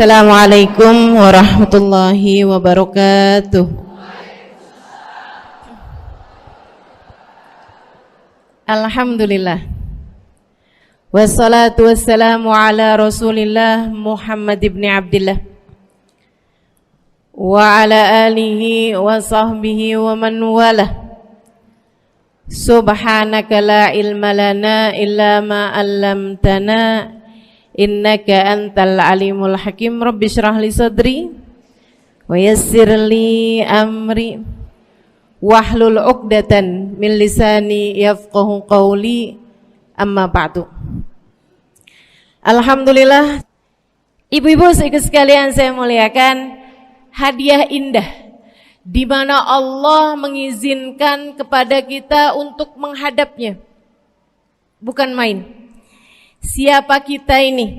Assalamualaikum warahmatullahi wabarakatuh. Alhamdulillah. Wassalatu wassalamu ala Rasulillah Muhammad ibn Abdillah wa ala alihi wa sahbihi wa man walah. Subhanaka la ilma lana illa ma 'allamtana innaka antal alimul hakim. Rabbi shrah li sadri wa yassir li amri wahlul 'uqdatan min lisani yafqahu qawli. Amma ba'du. Alhamdulillah, ibu-ibu sekalian saya muliakan, hadiah indah di mana Allah mengizinkan kepada kita untuk menghadapnya. Bukan main. Siapa kita ini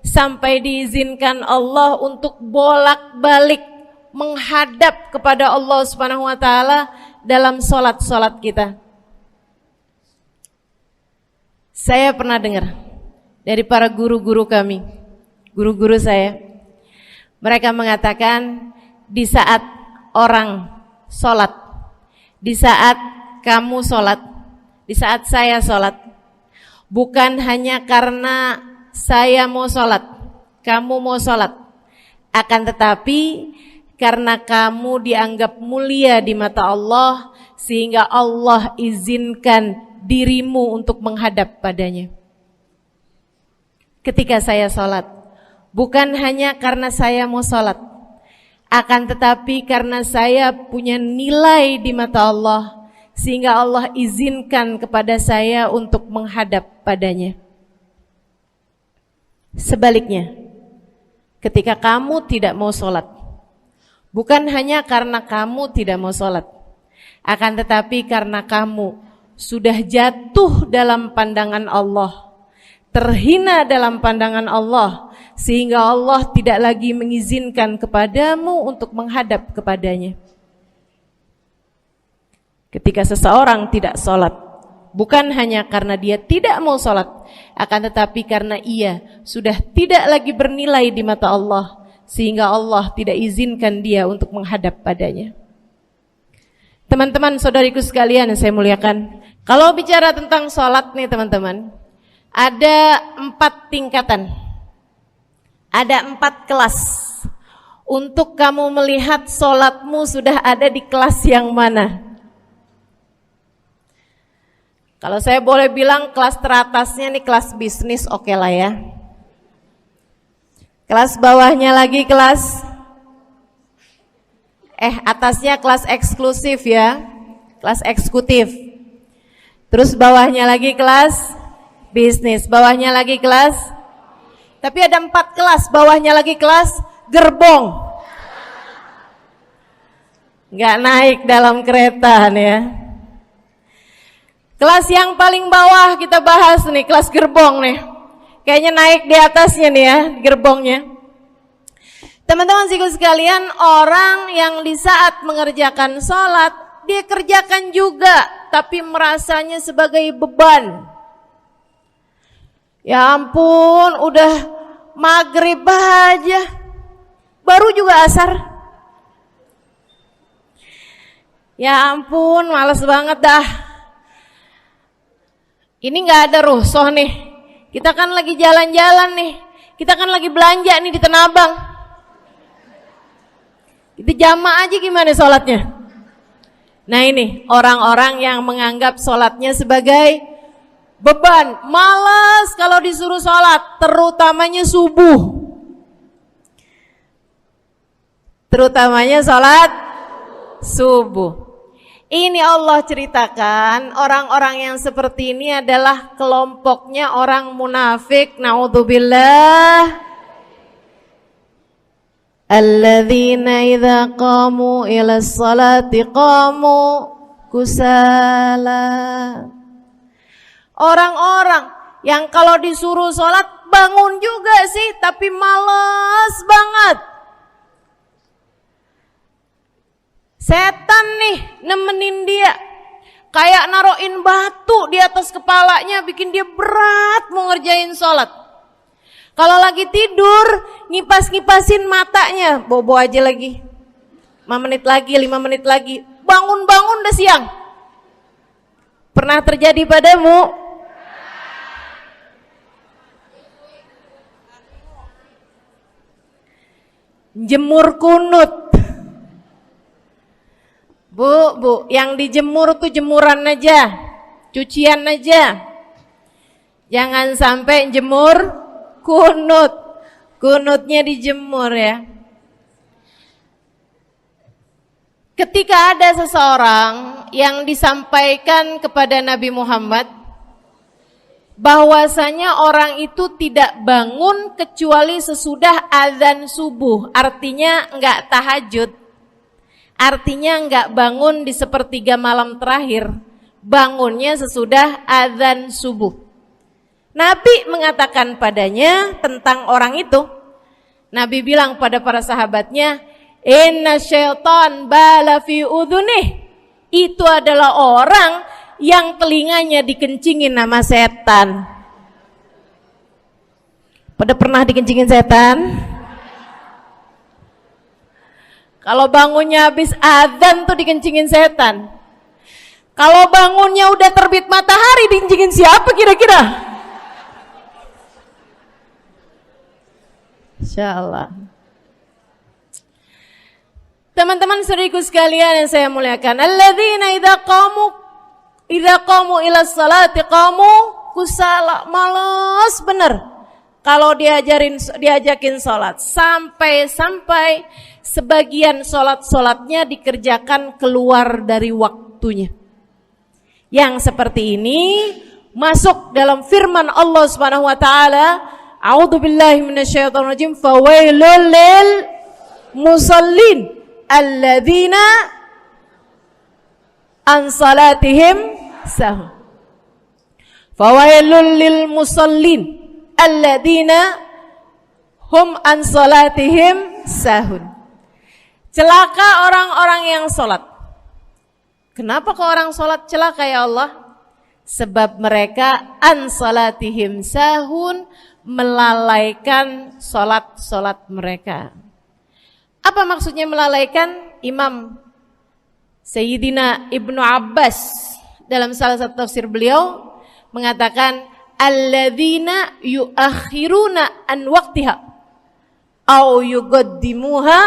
sampai diizinkan Allah untuk bolak-balik menghadap kepada Allah Subhanahu wa taala dalam salat-salat kita? Saya pernah dengar dari para guru-guru kami, guru-guru saya. Mereka mengatakan di saat orang salat, di saat kamu salat, di saat saya salat, bukan hanya karena saya mau sholat, kamu mau sholat, akan tetapi karena kamu dianggap mulia di mata Allah, sehingga Allah izinkan dirimu untuk menghadap padanya. Ketika saya sholat, bukan hanya karena saya mau sholat, akan tetapi karena saya punya nilai di mata Allah, sehingga Allah izinkan kepada saya untuk menghadap padanya. Sebaliknya, ketika kamu tidak mau sholat, bukan hanya karena kamu tidak mau sholat, akan tetapi karena kamu sudah jatuh dalam pandangan Allah, terhina dalam pandangan Allah, sehingga Allah tidak lagi mengizinkan kepadamu untuk menghadap kepadanya. Ketika seseorang tidak sholat, bukan hanya karena dia tidak mau sholat, akan tetapi karena ia sudah tidak lagi bernilai di mata Allah, sehingga Allah tidak izinkan dia untuk menghadap padanya. Teman-teman, saudariku sekalian yang saya muliakan, kalau bicara tentang sholat nih teman-teman, ada 4 tingkatan, ada 4 kelas. Untuk kamu melihat sholatmu sudah ada di kelas yang mana. Kalau saya boleh bilang kelas teratasnya nih kelas bisnis, oke lah ya. Kelas bawahnya lagi kelas atasnya kelas eksklusif ya, kelas eksekutif. Terus bawahnya lagi kelas bisnis, bawahnya lagi kelas. Tapi ada 4 kelas, bawahnya lagi kelas gerbong. Nggak naik dalam kereta nih ya. Kelas yang paling bawah kita bahas nih, kelas gerbong nih. Kayaknya naik di atasnya nih ya, gerbongnya. Teman-teman sekalian, orang yang di saat mengerjakan sholat, dia kerjakan juga, tapi merasanya sebagai beban. Ya ampun, udah maghrib aja, baru juga asar. Ya ampun, males banget dah. Ini gak ada rusuh nih. Kita kan lagi jalan-jalan nih. Kita kan lagi belanja nih di Tanah Abang. Kita jamaah aja gimana sholatnya. Nah ini orang-orang yang menganggap sholatnya sebagai beban. Malas kalau disuruh sholat, terutamanya subuh. Terutamanya sholat subuh. Ini Allah ceritakan orang-orang yang seperti ini adalah kelompoknya orang munafik. Naudzubillah. Alladzina idza qamu ila sholati qamu kusala. Orang-orang yang kalau disuruh sholat bangun juga sih, tapi malas banget. Setan nih nemenin dia, kayak naroin batu di atas kepalanya, bikin dia berat mau ngerjain sholat. Kalau lagi tidur, ngipas-ngipasin matanya, bobo aja lagi. 5 menit lagi, 5 menit lagi. Bangun-bangun udah siang. Pernah terjadi padamu? Jemur kunut. Bu, yang dijemur tuh jemuran aja, cucian aja. Jangan sampai jemur kunut. Kunutnya dijemur ya. Ketika ada seseorang yang disampaikan kepada Nabi Muhammad bahwasanya orang itu tidak bangun kecuali sesudah azan subuh, artinya enggak tahajud, artinya enggak bangun di sepertiga malam terakhir, bangunnya sesudah azan subuh. Nabi mengatakan padanya tentang orang itu, Nabi bilang pada para sahabatnya, inna syaitan bala fi udhunih, itu adalah orang yang telinganya dikencingin sama setan. Pada pernah dikencingin setan? Kalau bangunnya habis adzan tuh dikencingin setan. Kalau bangunnya udah terbit matahari dikencingin siapa kira-kira? Insyaallah. Teman-teman saudariku sekalian yang saya muliakan, alladzina idza qamu ila sholati qamu kusala, malas bener kalau diajakin sholat, sampai sebagian sholatnya dikerjakan keluar dari waktunya. Yang seperti ini masuk dalam firman Allah Subhanahu wa taala, a'udzubillahi minasyaitonir rajim, fawailul lil musallin alladzina an salatihim sahun. Fawailul lil musallin alladzina hum an salatihim sahun. Celaka orang-orang yang salat. Kenapa kok orang salat celaka ya Allah? Sebab mereka an salatihim sahun, melalaikan salat mereka. Apa maksudnya melalaikan? Imam Sayyidina Ibnu Abbas dalam salah satu tafsir beliau mengatakan alladzina yuakhiruna an waqtiha au yuqaddimuha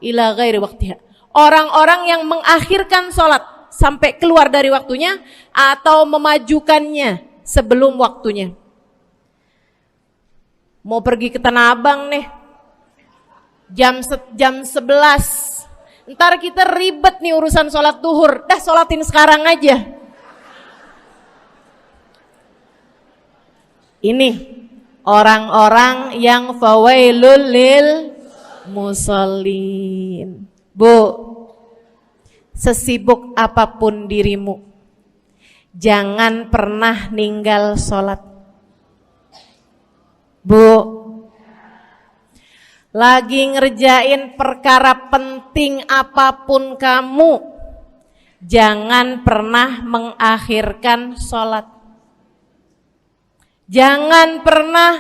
ila ghairi waqtiha. Orang-orang yang mengakhirkan sholat sampai keluar dari waktunya atau memajukannya sebelum waktunya. Mau pergi ke Tanah Abang nih, jam 11. Ntar kita ribet nih urusan sholat duhur. Dah sholatin sekarang aja. Ini orang-orang yang fawailul lil musallin. Bu, sesibuk apapun dirimu, jangan pernah ninggal sholat. Bu, lagi ngerjain perkara penting apapun kamu, jangan pernah mengakhirkan sholat. Jangan pernah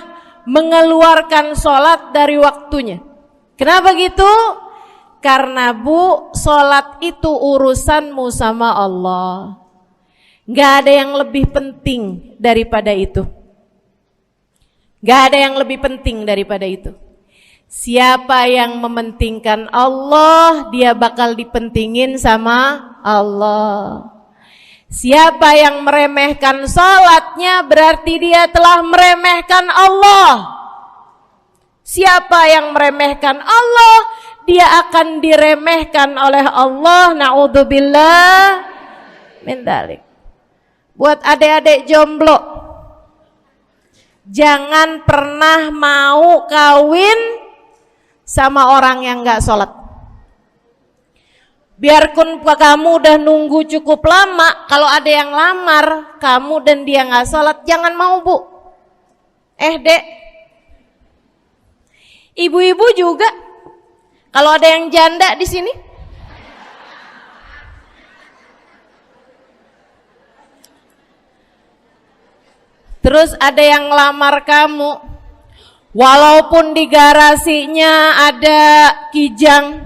mengeluarkan sholat dari waktunya. Kenapa gitu? Karena bu, sholat itu urusanmu sama Allah. Gak ada yang lebih penting daripada itu. Gak ada yang lebih penting daripada itu. Siapa yang mementingkan Allah, dia bakal dipentingin sama Allah. Siapa yang meremehkan sholatnya, berarti dia telah meremehkan Allah. Siapa yang meremehkan Allah, dia akan diremehkan oleh Allah. Na'udzubillah min dzalik. Buat adik-adik jomblo, jangan pernah mau kawin sama orang yang gak sholat. Biarpun kamu udah nunggu cukup lama, kalau ada yang lamar kamu dan dia gak sholat, jangan mau bu. Dek, ibu-ibu juga, kalau ada yang janda di sini, terus ada yang lamar kamu, Walaupun di garasinya ada kijang,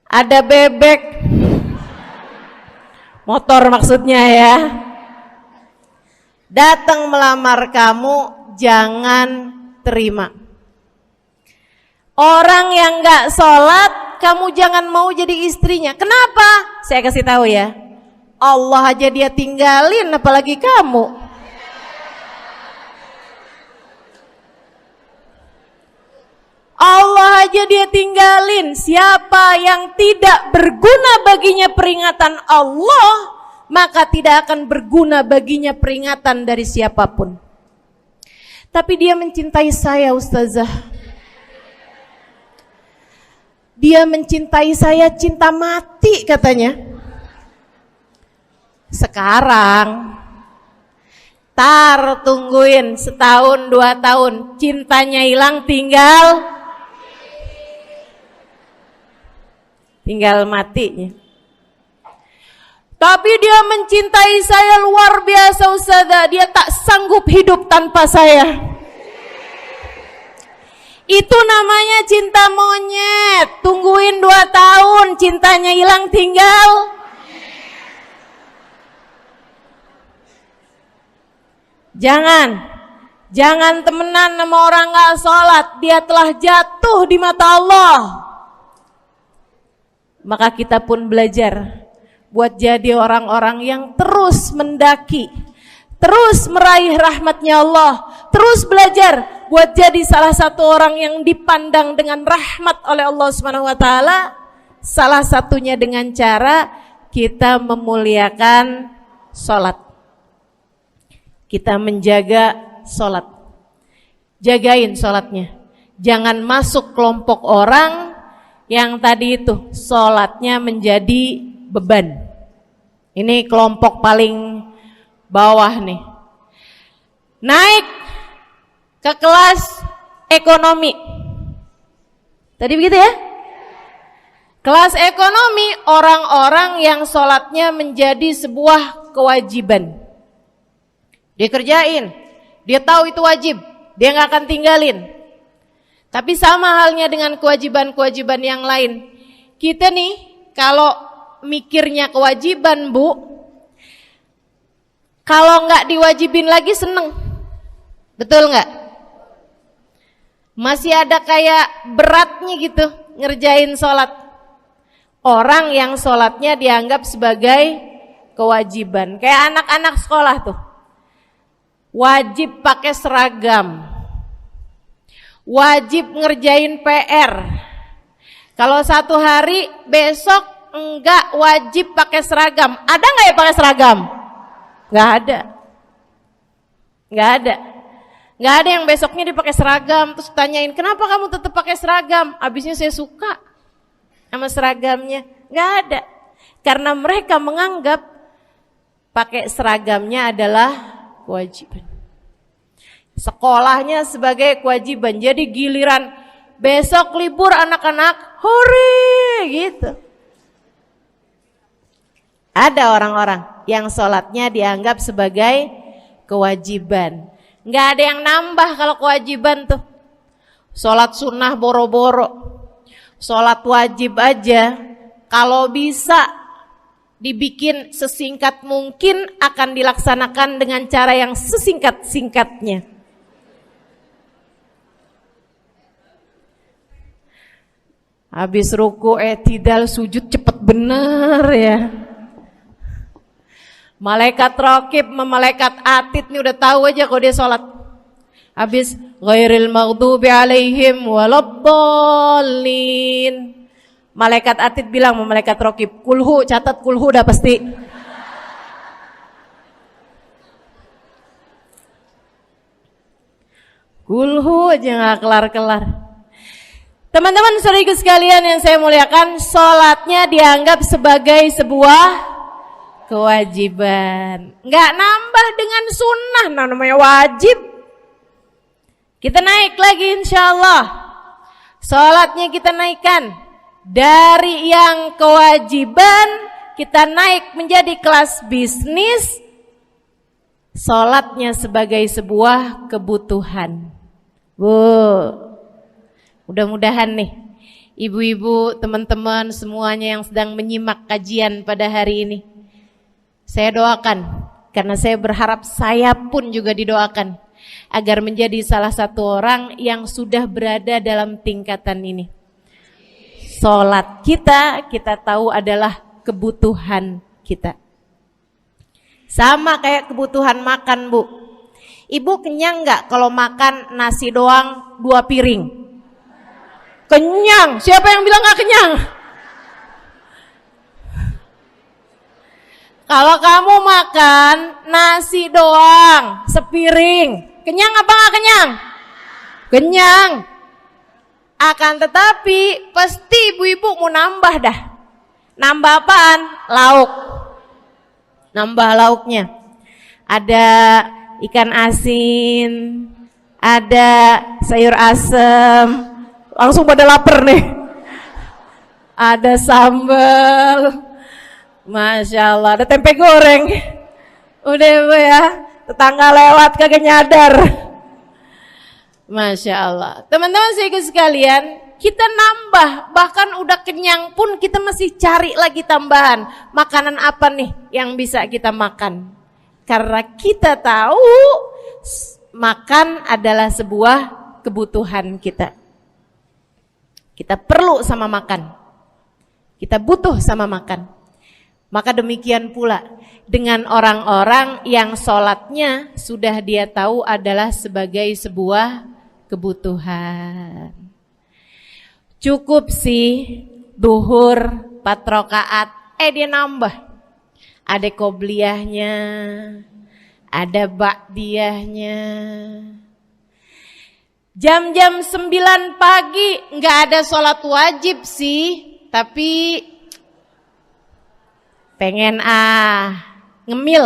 ada bebek, motor maksudnya ya, datang melamar kamu, jangan terima. Orang yang gak sholat, kamu jangan mau jadi istrinya. Kenapa? Saya kasih tahu ya, Allah aja dia tinggalin, apalagi kamu. Allah aja dia tinggalin. Siapa yang tidak berguna baginya peringatan Allah, maka tidak akan berguna baginya peringatan dari siapapun. Tapi dia mencintai saya, Ustazah. Dia mencintai saya cinta mati katanya. Sekarang tungguin setahun 2 tahun, cintanya hilang, tinggal matinya. Tapi dia mencintai saya luar biasa, Ustazah. Dia tak sanggup hidup tanpa saya. Itu namanya cinta monyet. Tungguin 2 tahun, cintanya hilang, tinggal. Jangan temenan sama orang gak sholat. Dia telah jatuh di mata Allah. Maka kita pun belajar buat jadi orang-orang yang terus mendaki, terus meraih rahmatnya Allah, terus belajar buat jadi salah satu orang yang dipandang dengan rahmat oleh Allah Subhanahu wa taala. Salah satunya dengan cara kita memuliakan sholat. Kita menjaga sholat. Jagain sholatnya. Jangan masuk kelompok orang yang tadi itu sholatnya menjadi beban. Ini kelompok paling bawah nih. Naik ke kelas ekonomi. Tadi begitu ya? Kelas ekonomi, orang-orang yang sholatnya menjadi sebuah kewajiban. Dia kerjain, dia tahu itu wajib, dia gak akan tinggalin. Tapi sama halnya dengan kewajiban-kewajiban yang lain. Kita nih kalau mikirnya kewajiban, Bu, kalau gak diwajibin lagi seneng. Betul gak? Masih ada kayak beratnya gitu ngerjain sholat. Orang yang sholatnya dianggap sebagai kewajiban. Kayak anak-anak sekolah tuh, wajib pakai seragam, wajib ngerjain PR. Kalau 1 hari, besok enggak wajib pakai seragam. Ada nggak ya pakai seragam? Nggak ada. Nggak ada yang besoknya dipakai seragam. Terus tanyain, kenapa kamu tetap pakai seragam? Abisnya saya suka sama seragamnya. Nggak ada. Karena mereka menganggap pakai seragamnya adalah kewajiban. Sekolahnya sebagai kewajiban. Jadi giliran besok libur anak-anak, hore gitu. Ada orang-orang yang sholatnya dianggap sebagai kewajiban. Nggak ada yang nambah kalau kewajiban tuh. Sholat sunnah boro-boro, sholat wajib aja kalau bisa dibikin sesingkat mungkin akan dilaksanakan dengan cara yang sesingkat-singkatnya. Habis ruku i'tidal sujud cepet bener ya. Malaikat raqib sama malaikat atid nih udah tahu aja kalau dia sholat. Habis ghairil maghdubi alaihim waladdallin. Malaikat atid bilang sama malaikat raqib, kulhu, catat kulhu udah pasti. Kulhu aja gak kelar-kelar. Teman-teman saudariku sekalian yang saya muliakan, sholatnya dianggap sebagai sebuah kewajiban. Nggak nambah dengan sunnah, namanya wajib. Kita naik lagi insyaallah. Sholatnya kita naikkan dari yang kewajiban kita naik menjadi kelas bisnis, sholatnya sebagai sebuah kebutuhan. Bu, mudah-mudahan nih ibu-ibu, teman-teman semuanya yang sedang menyimak kajian pada hari ini, saya doakan, karena saya berharap saya pun juga didoakan agar menjadi salah satu orang yang sudah berada dalam tingkatan ini. Sholat kita tahu adalah kebutuhan kita. Sama kayak kebutuhan makan, Bu. Ibu kenyang nggak kalau makan nasi doang 2 piring? Kenyang. Siapa yang bilang nggak kenyang? Kalau kamu makan nasi doang sepiring, kenyang apa nggak kenyang? Kenyang. Akan tetapi pasti ibu-ibu mau nambah dah. Nambah apaan? Lauk. Nambah lauknya. Ada ikan asin, ada sayur asem. Langsung pada lapar nih. Ada sambal. Masya Allah, ada tempe goreng. Udah Bu ya, tetangga lewat kagak nyadar. Masya Allah. Teman-teman sekalian, kita nambah, bahkan udah kenyang pun kita masih cari lagi tambahan. Makanan apa nih yang bisa kita makan? Karena kita tahu makan adalah sebuah kebutuhan kita. Kita perlu sama makan. Kita butuh sama makan. Maka demikian pula dengan orang-orang yang sholatnya sudah dia tahu adalah sebagai sebuah kebutuhan. Cukup sih duhur 4 rakaat, dia nambah. Ada qobliyahnya, ada ba'diyahnya. Jam-jam 9 pagi nggak ada sholat wajib sih, tapi pengen ngemil,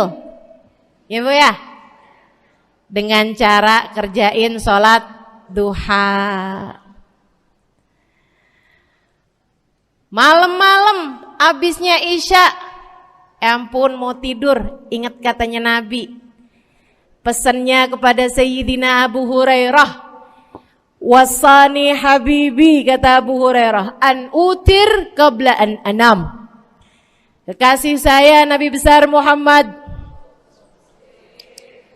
ya Bu ya, dengan cara kerjain sholat duha. Malam-malam abisnya isya, ampun mau tidur, ingat katanya Nabi, pesannya kepada Sayyidina Abu Hurairah, wasani habibi, kata Abu Hurairah, an utir qabla an anam. Kekasih saya Nabi besar Muhammad,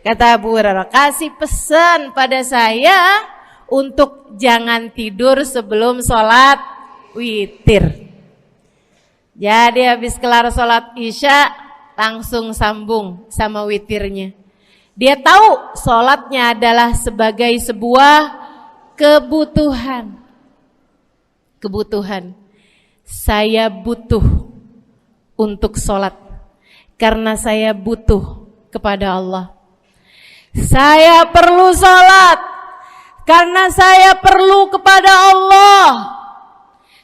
kata Abu Hurairah, kasih pesan pada saya untuk jangan tidur sebelum sholat witir. Jadi habis kelar sholat isya langsung sambung sama witirnya. Dia tahu sholatnya adalah sebagai sebuah kebutuhan. Kebutuhan. Saya butuh untuk sholat karena saya butuh kepada Allah. Saya perlu sholat karena saya perlu kepada Allah.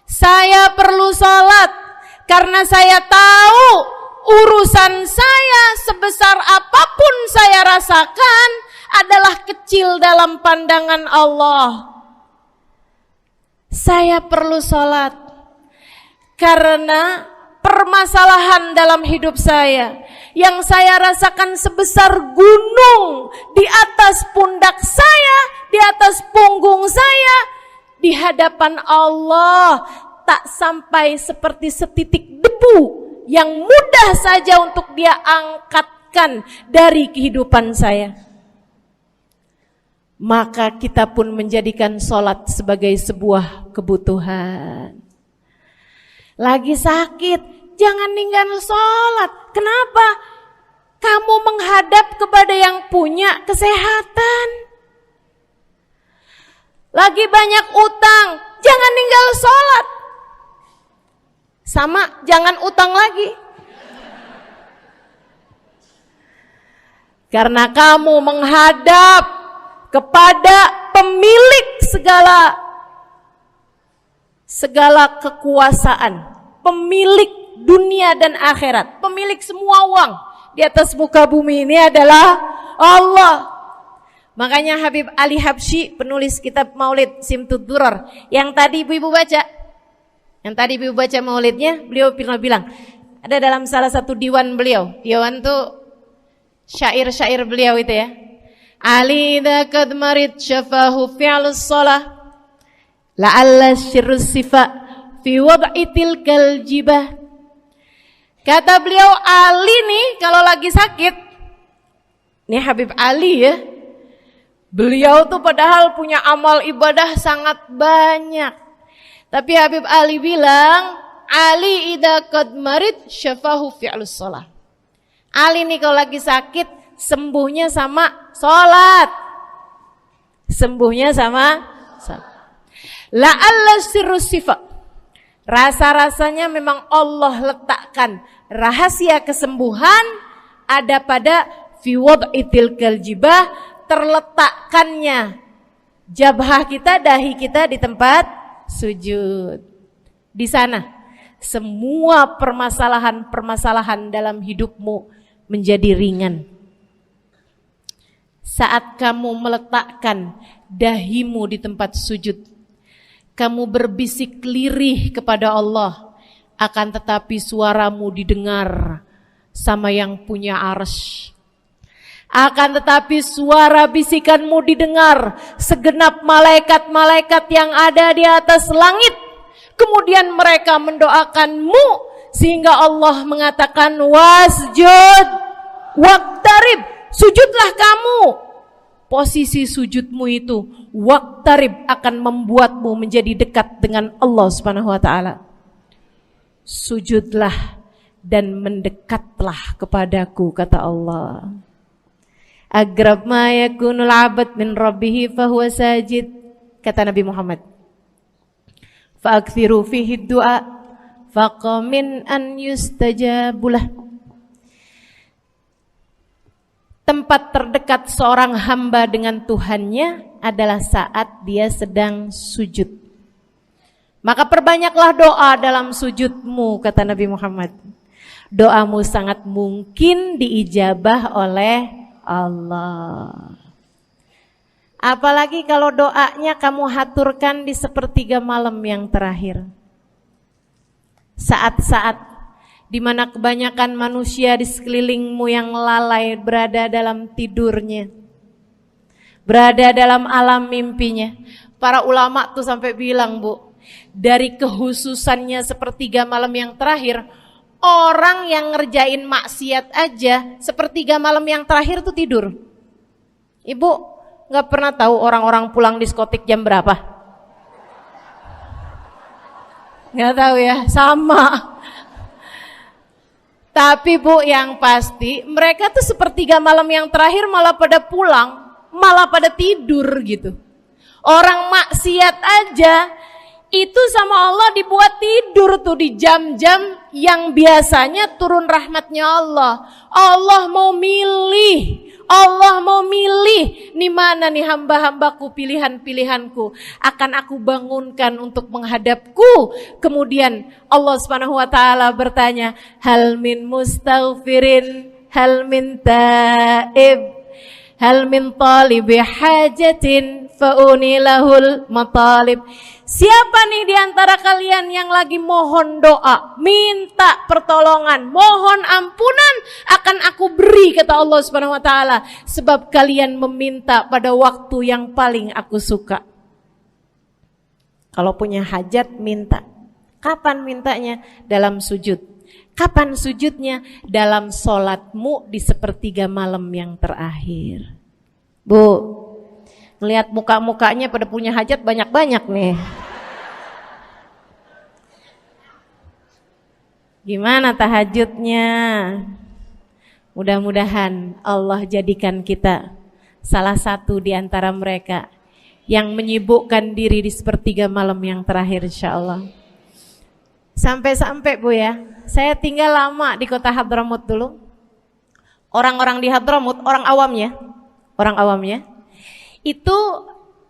Saya perlu sholat karena saya tahu urusan saya sebesar apapun saya rasakan adalah kecil dalam pandangan Allah. Saya perlu sholat karena permasalahan dalam hidup saya yang saya rasakan sebesar gunung di atas pundak saya, di atas punggung saya, di hadapan Allah tak sampai seperti setitik debu yang mudah saja untuk dia angkatkan dari kehidupan saya. Maka kita pun menjadikan sholat sebagai sebuah kebutuhan. Lagi sakit, jangan ninggal sholat. Kenapa? Kamu menghadap kepada yang punya kesehatan. Lagi banyak utang, jangan ninggal sholat. Sama, jangan utang lagi. Karena kamu menghadap kepada pemilik segala kekuasaan, pemilik dunia dan akhirat, pemilik semua uang di atas muka bumi ini adalah Allah. Makanya Habib Ali Habsyi, penulis kitab Maulid Simtud Durar, yang tadi ibu-ibu baca maulidnya, beliau pernah bilang, Ada dalam salah satu diwan beliau. Diwan tuh syair-syair beliau itu ya. Ali idza kad marid syafahu fi'lus shalah la'alla syirru sifa fi wad'i tilkal jibah. Kata beliau, Ali nih kalau lagi sakit, nih Habib Ali ya, beliau tuh padahal punya amal ibadah sangat banyak. Tapi Habib Ali bilang, Ali idza qad marid syafahu fi'lus shalah. Ali nih kalau lagi sakit, sembuhnya sama sholat. Sembuhnya sama sholat. La'alla sirru sifat. Rasa-rasanya memang Allah letakkan rahasia kesembuhan ada pada fi wad'i tilkal jibah, terletakkannya jabhah kita, dahi kita di tempat sujud. Di sana semua permasalahan-permasalahan dalam hidupmu menjadi ringan. Saat kamu meletakkan dahimu di tempat sujud, kamu berbisik lirih kepada Allah, akan tetapi suaramu didengar sama yang punya arsy. Akan tetapi suara bisikanmu didengar segenap malaikat-malaikat yang ada di atas langit. Kemudian mereka mendoakanmu sehingga Allah mengatakan wasjud waqtarib, sujudlah kamu. Posisi sujudmu itu waqtarib akan membuatmu menjadi dekat dengan Allah Subhanahu wa taala. Sujudlah dan mendekatlah kepadaku, kata Allah. Agrab ma yakunul abad min rabbih fahuwa sajid, kata Nabi Muhammad. Fa'akthiru fihi du'a faqamin an yustajabulah. Tempat terdekat seorang hamba dengan Tuhannya adalah saat dia sedang sujud. Maka perbanyaklah doa dalam sujudmu, kata Nabi Muhammad. Doamu sangat mungkin diijabah oleh Allah. Apalagi kalau doanya kamu haturkan di sepertiga malam yang terakhir. Saat-saat di mana kebanyakan manusia di sekelilingmu yang lalai berada dalam tidurnya, berada dalam alam mimpinya. Para ulama tuh sampai bilang, Bu, dari kehususannya sepertiga malam yang terakhir, orang yang ngerjain maksiat aja sepertiga malam yang terakhir tuh tidur. Ibu gak pernah tahu orang-orang pulang diskotik jam berapa? Gak tahu ya, sama. Tapi Bu, yang pasti mereka tuh sepertiga malam yang terakhir malah pada pulang, malah pada tidur gitu. Orang maksiat aja itu sama Allah dibuat tidur tuh di jam-jam yang biasanya turun rahmatnya Allah. Allah mau milih nih mana nih hamba-hambaku, pilihan-pilihanku akan aku bangunkan untuk menghadapku. Kemudian Allah Subhanahu wa taala bertanya, hal min mustaghfirin, hal min taib, hal min talibi hajatin faunilahul matalib. Siapa nih di antara kalian yang lagi mohon doa, minta pertolongan, mohon ampunan, akan aku beri, kata Allah Subhanahu wa taala, sebab kalian meminta pada waktu yang paling aku suka. Kalau punya hajat minta. Kapan mintanya? Dalam sujud. Kapan sujudnya? Dalam sholatmu di sepertiga malam yang terakhir. Bu, ngelihat muka-mukanya pada punya hajat banyak-banyak nih. Gimana tahajudnya? Mudah-mudahan Allah jadikan kita salah satu di antara mereka yang menyibukkan diri di sepertiga malam yang terakhir, insyaallah. Sampai-sampai Bu ya, saya tinggal lama di kota Hadramut dulu. Orang-orang di Hadramut, orang awamnya, itu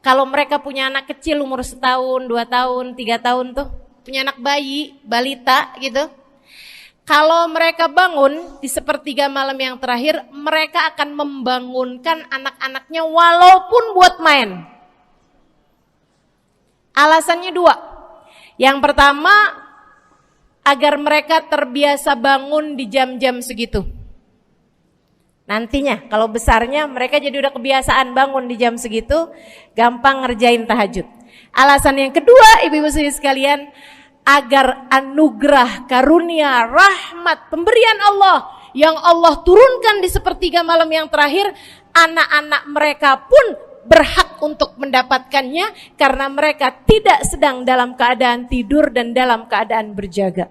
kalau mereka punya anak kecil umur 1 tahun, 2 tahun, 3 tahun tuh, punya anak bayi, balita gitu. Kalau mereka bangun di sepertiga malam yang terakhir, mereka akan membangunkan anak-anaknya walaupun buat main. Alasannya 2. Yang pertama, agar mereka terbiasa bangun di jam-jam segitu. Nantinya kalau besarnya mereka jadi udah kebiasaan bangun di jam segitu, gampang ngerjain tahajud. Alasan yang kedua, ibu-ibu sekalian, agar anugerah, karunia, rahmat, pemberian Allah yang Allah turunkan di sepertiga malam yang terakhir, anak-anak mereka pun berhak untuk mendapatkannya karena mereka tidak sedang dalam keadaan tidur dan dalam keadaan berjaga.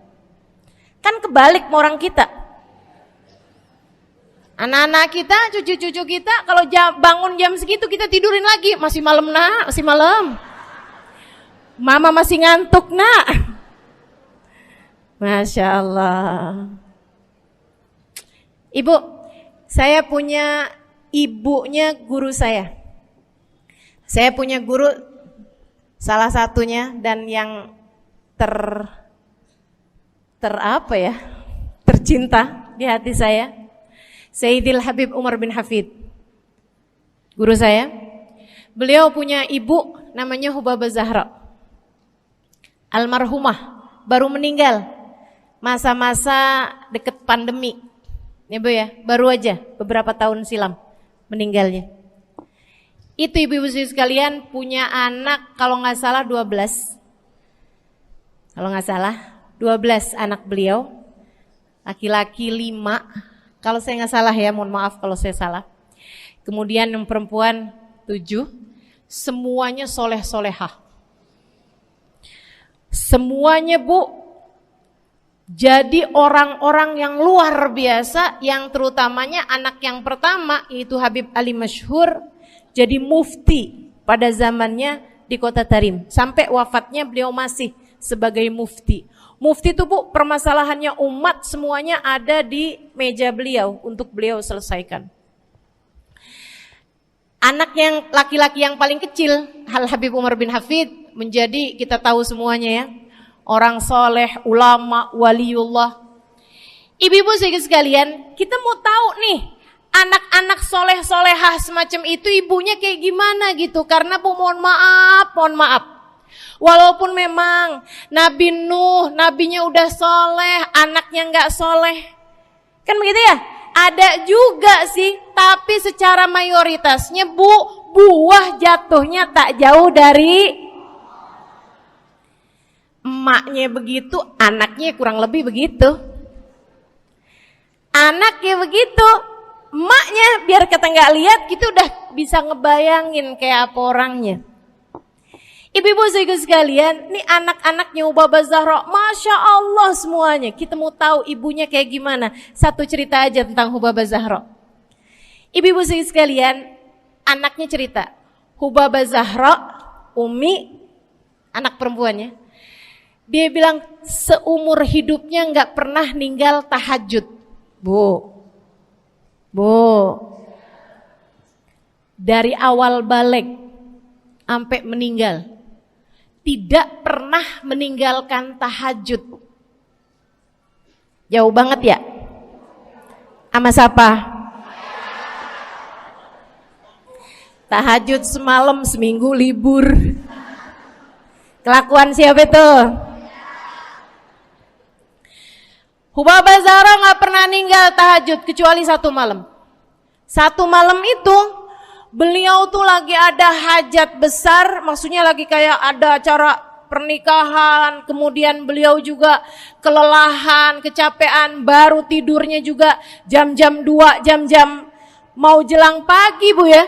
Kan kebalik sama orang kita. Anak-anak kita, cucu-cucu kita kalau bangun jam segitu kita tidurin lagi, masih malam nak, masih malam. Mama masih ngantuk nak. Masya Allah. Ibu, saya punya ibunya guru saya. Saya punya guru salah satunya dan yang tercinta di hati saya, Sayyidil Habib Umar bin Hafid. Guru saya. Beliau punya ibu namanya Hubabah Zahra. Almarhumah, baru meninggal masa-masa deket pandemi. Ya Bu ya, baru aja beberapa tahun silam meninggalnya. Itu ibu-ibu sekalian punya anak kalau nggak salah 12. Kalau nggak salah 12 anak beliau. Laki-laki 5. Kalau saya nggak salah ya, mohon maaf kalau saya salah. Kemudian yang perempuan 7. Semuanya soleh-solehah. Semuanya Bu jadi orang-orang yang luar biasa, yang terutamanya anak yang pertama yaitu Habib Ali Masyhur jadi mufti pada zamannya di Kota Tarim. Sampai wafatnya beliau masih sebagai mufti. Mufti itu Bu, permasalahannya umat semuanya ada di meja beliau untuk beliau selesaikan. Anak yang laki-laki yang paling kecil, Al Habib Umar bin Hafid, menjadi kita tahu semuanya ya, orang soleh, ulama, waliullah. Ibu-ibu sekalian, kita mau tahu nih, anak-anak soleh-solehah semacam itu ibunya kayak gimana gitu. Karena Bu, mohon maaf. Walaupun memang Nabi Nuh, nabinya udah soleh, anaknya gak soleh. Kan begitu ya? Ada juga sih, tapi secara mayoritasnya Bu, buah jatuhnya tak jauh dari emaknya begitu, anaknya kurang lebih begitu. Anaknya begitu, emaknya biar kita nggak lihat gitu udah bisa ngebayangin kayak apa orangnya. Ibu-ibu sekalian, nih anak-anaknya Hubabah Zahra, Masya Allah semuanya. Kita mau tahu ibunya kayak gimana. Satu cerita aja tentang Hubabah Zahra. Ibu-ibu sekalian, anaknya cerita, Hubabah Zahra, Umi, anak perempuannya, dia bilang seumur hidupnya nggak pernah ninggal tahajud. Bu, dari awal balik sampai meninggal, tidak pernah meninggalkan tahajud. Jauh banget ya? Sama siapa? Tahajud semalam, seminggu libur. Kelakuan siapa itu? Hubabah Zahra gak pernah ninggal tahajud kecuali satu malam. Satu malam itu beliau tuh lagi ada hajat besar, maksudnya lagi kayak ada acara pernikahan, kemudian beliau juga kelelahan, kecapean, baru tidurnya juga jam-jam 2, jam-jam mau jelang pagi Bu ya.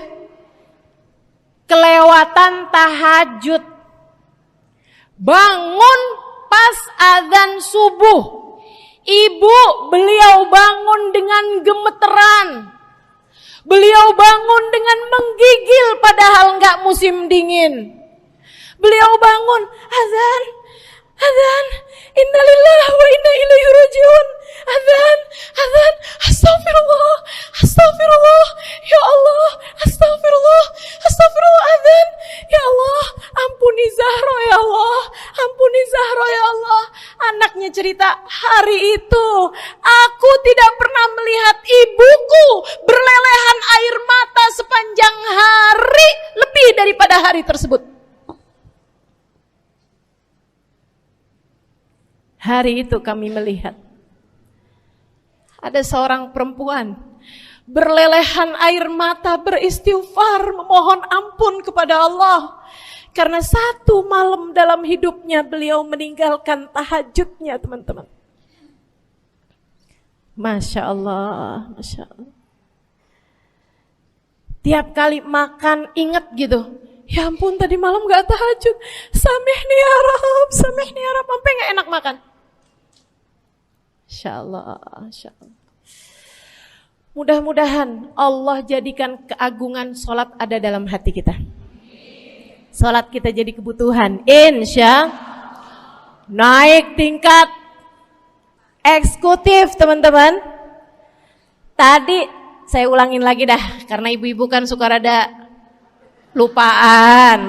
Kelewatan tahajud. Bangun pas azan subuh. Ibu, beliau bangun dengan gemeteran. Beliau bangun dengan menggigil padahal enggak musim dingin. Beliau bangun, azan, innalillahi wa inna ilaihi rajiun. Azan, astagfirullah, ya Allah, astagfirullah, azan, ya Allah, ampuni Zahra ya Allah, Anaknya cerita, hari itu aku tidak pernah melihat ibuku berlelehan air mata sepanjang hari lebih daripada hari tersebut. Hari itu kami melihat ada seorang perempuan berlelehan air mata beristighfar memohon ampun kepada Allah karena satu malam dalam hidupnya beliau meninggalkan tahajudnya, teman-teman. Masya Allah, Masya Allah. Tiap kali makan ingat gitu, ya ampun tadi malam gak tahajud, samihni ya Rab, samihni ya Rab, sampai gak enak makan. Insya Allah, insya Allah. Mudah-mudahan Allah jadikan keagungan sholat ada dalam hati kita. Sholat kita jadi kebutuhan. Insya naik tingkat eksekutif, teman-teman. Tadi saya ulangin lagi dah, karena ibu-ibu kan suka rada lupaan.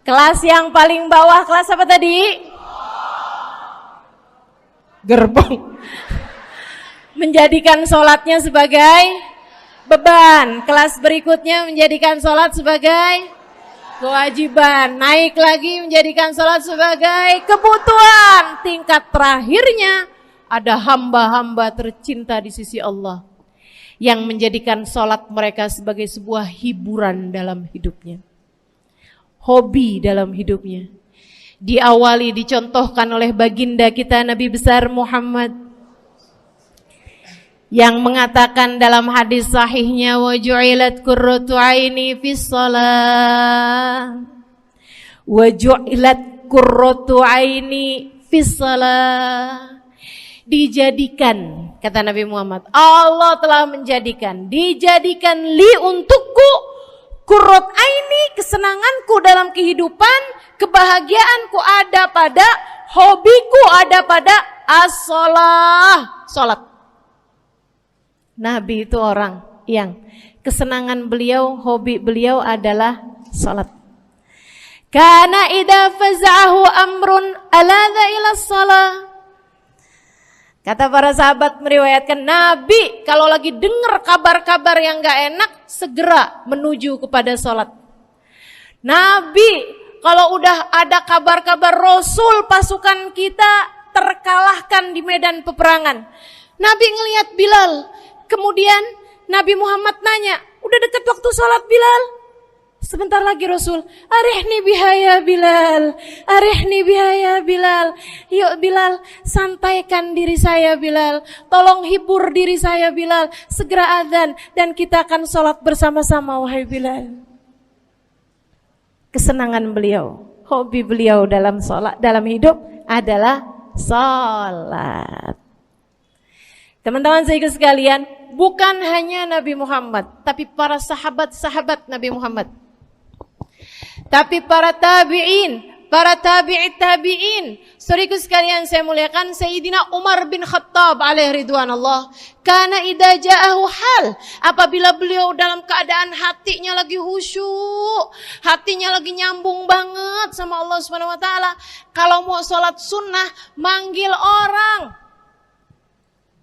Kelas yang paling bawah, kelas apa tadi? Gerbong. Menjadikan sholatnya sebagai beban. Kelas berikutnya menjadikan sholat sebagai kewajiban. Naik lagi menjadikan sholat sebagai kebutuhan. Tingkat terakhirnya ada hamba-hamba tercinta di sisi Allah yang menjadikan sholat mereka sebagai sebuah hiburan dalam hidupnya, hobi dalam hidupnya. Diawali, dicontohkan oleh baginda kita Nabi besar Muhammad yang mengatakan dalam hadis sahihnya, wa ju'ilat qurratu aini fis shalah, wa ju'ilat qurratu aini fis shalah. Dijadikan, kata Nabi Muhammad, Allah telah menjadikan, dijadikan li untukku qurrat aini, kesenanganku dalam kehidupan, kebahagiaanku ada pada, hobiku ada pada as-shalah, salat. Nabi itu orang yang kesenangan beliau, hobi beliau adalah salat. Kana idza faza'ahu amrun aladha ila shalah. Kata para sahabat meriwayatkan, Nabi kalau lagi dengar kabar-kabar yang gak enak, segera menuju kepada sholat. Nabi kalau udah ada kabar-kabar Rasul pasukan kita terkalahkan di medan peperangan, Nabi ngelihat Bilal. Kemudian Nabi Muhammad nanya, udah dekat waktu sholat Bilal? Sebentar lagi Rasul, arihni bihaya Bilal, arihni bihaya Bilal. Yuk Bilal, sampaikan diri saya Bilal, tolong hibur diri saya Bilal. Segera azan dan kita akan sholat bersama-sama wahai Bilal. Kesenangan beliau, hobi beliau dalam sholat, dalam hidup adalah sholat. Teman-teman saya sekalian, bukan hanya Nabi Muhammad, tapi para sahabat-sahabat Nabi Muhammad, tapi para tabi'in, para tabi'it tabi'in. Saudaraku sekalian saya muliakan, Sayyidina Umar bin Khattab alaihi ridwanullah, kana idza ja'ahu hal, apabila beliau dalam keadaan hatinya lagi khusyuk, hatinya lagi nyambung banget sama Allah Subhanahu wa taala, kalau mau salat sunnah manggil orang.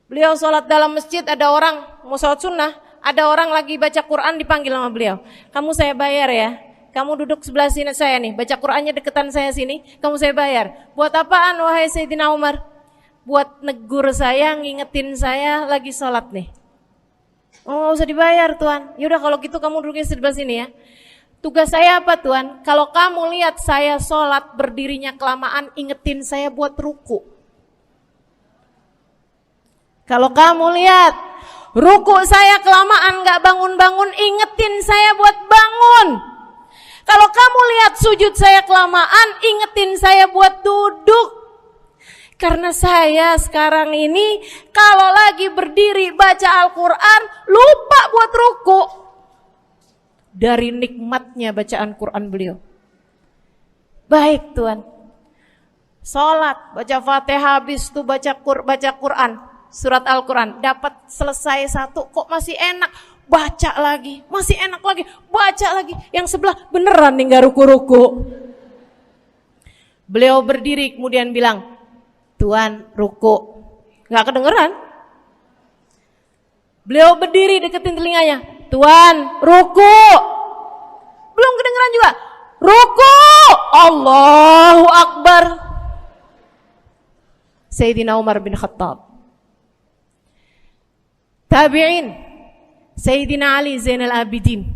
Beliau salat dalam masjid, ada orang mau salat sunnah, ada orang lagi baca Quran dipanggil sama beliau. Kamu saya bayar ya. Kamu duduk sebelah sini saya nih, baca Qur'annya deketan saya sini, kamu saya bayar. Buat apaan wahai Sayyidina Umar? Buat negur saya, ngingetin saya lagi sholat nih. Oh gak usah dibayar Tuan. Yaudah kalau gitu kamu duduknya sebelah sini ya. Tugas saya apa Tuan? Kalau kamu lihat saya sholat berdirinya kelamaan, ingetin saya buat ruku. Kalau kamu lihat ruku saya kelamaan gak bangun-bangun, ingetin saya buat bangun. Kalau kamu lihat sujud saya kelamaan, ingetin saya buat duduk. Karena saya sekarang ini kalau lagi berdiri baca Al-Quran, lupa buat ruku. Dari nikmatnya bacaan Quran beliau. Baik Tuan. Sholat, baca Fatihah, habis itu baca Quran. Surat Al-Quran, dapat selesai satu, kok masih enak. Baca lagi, masih enak lagi, baca lagi. Yang sebelah beneran nih gak ruku-ruku. Beliau berdiri kemudian bilang, Tuan ruku. Gak kedengeran. Beliau berdiri deketin telinganya, Tuan ruku. Belum kedengeran juga. Ruku. Allahu Akbar. Sayyidina Umar bin Khattab. Tabi'in, Sayyidina Ali Zainal Abidin.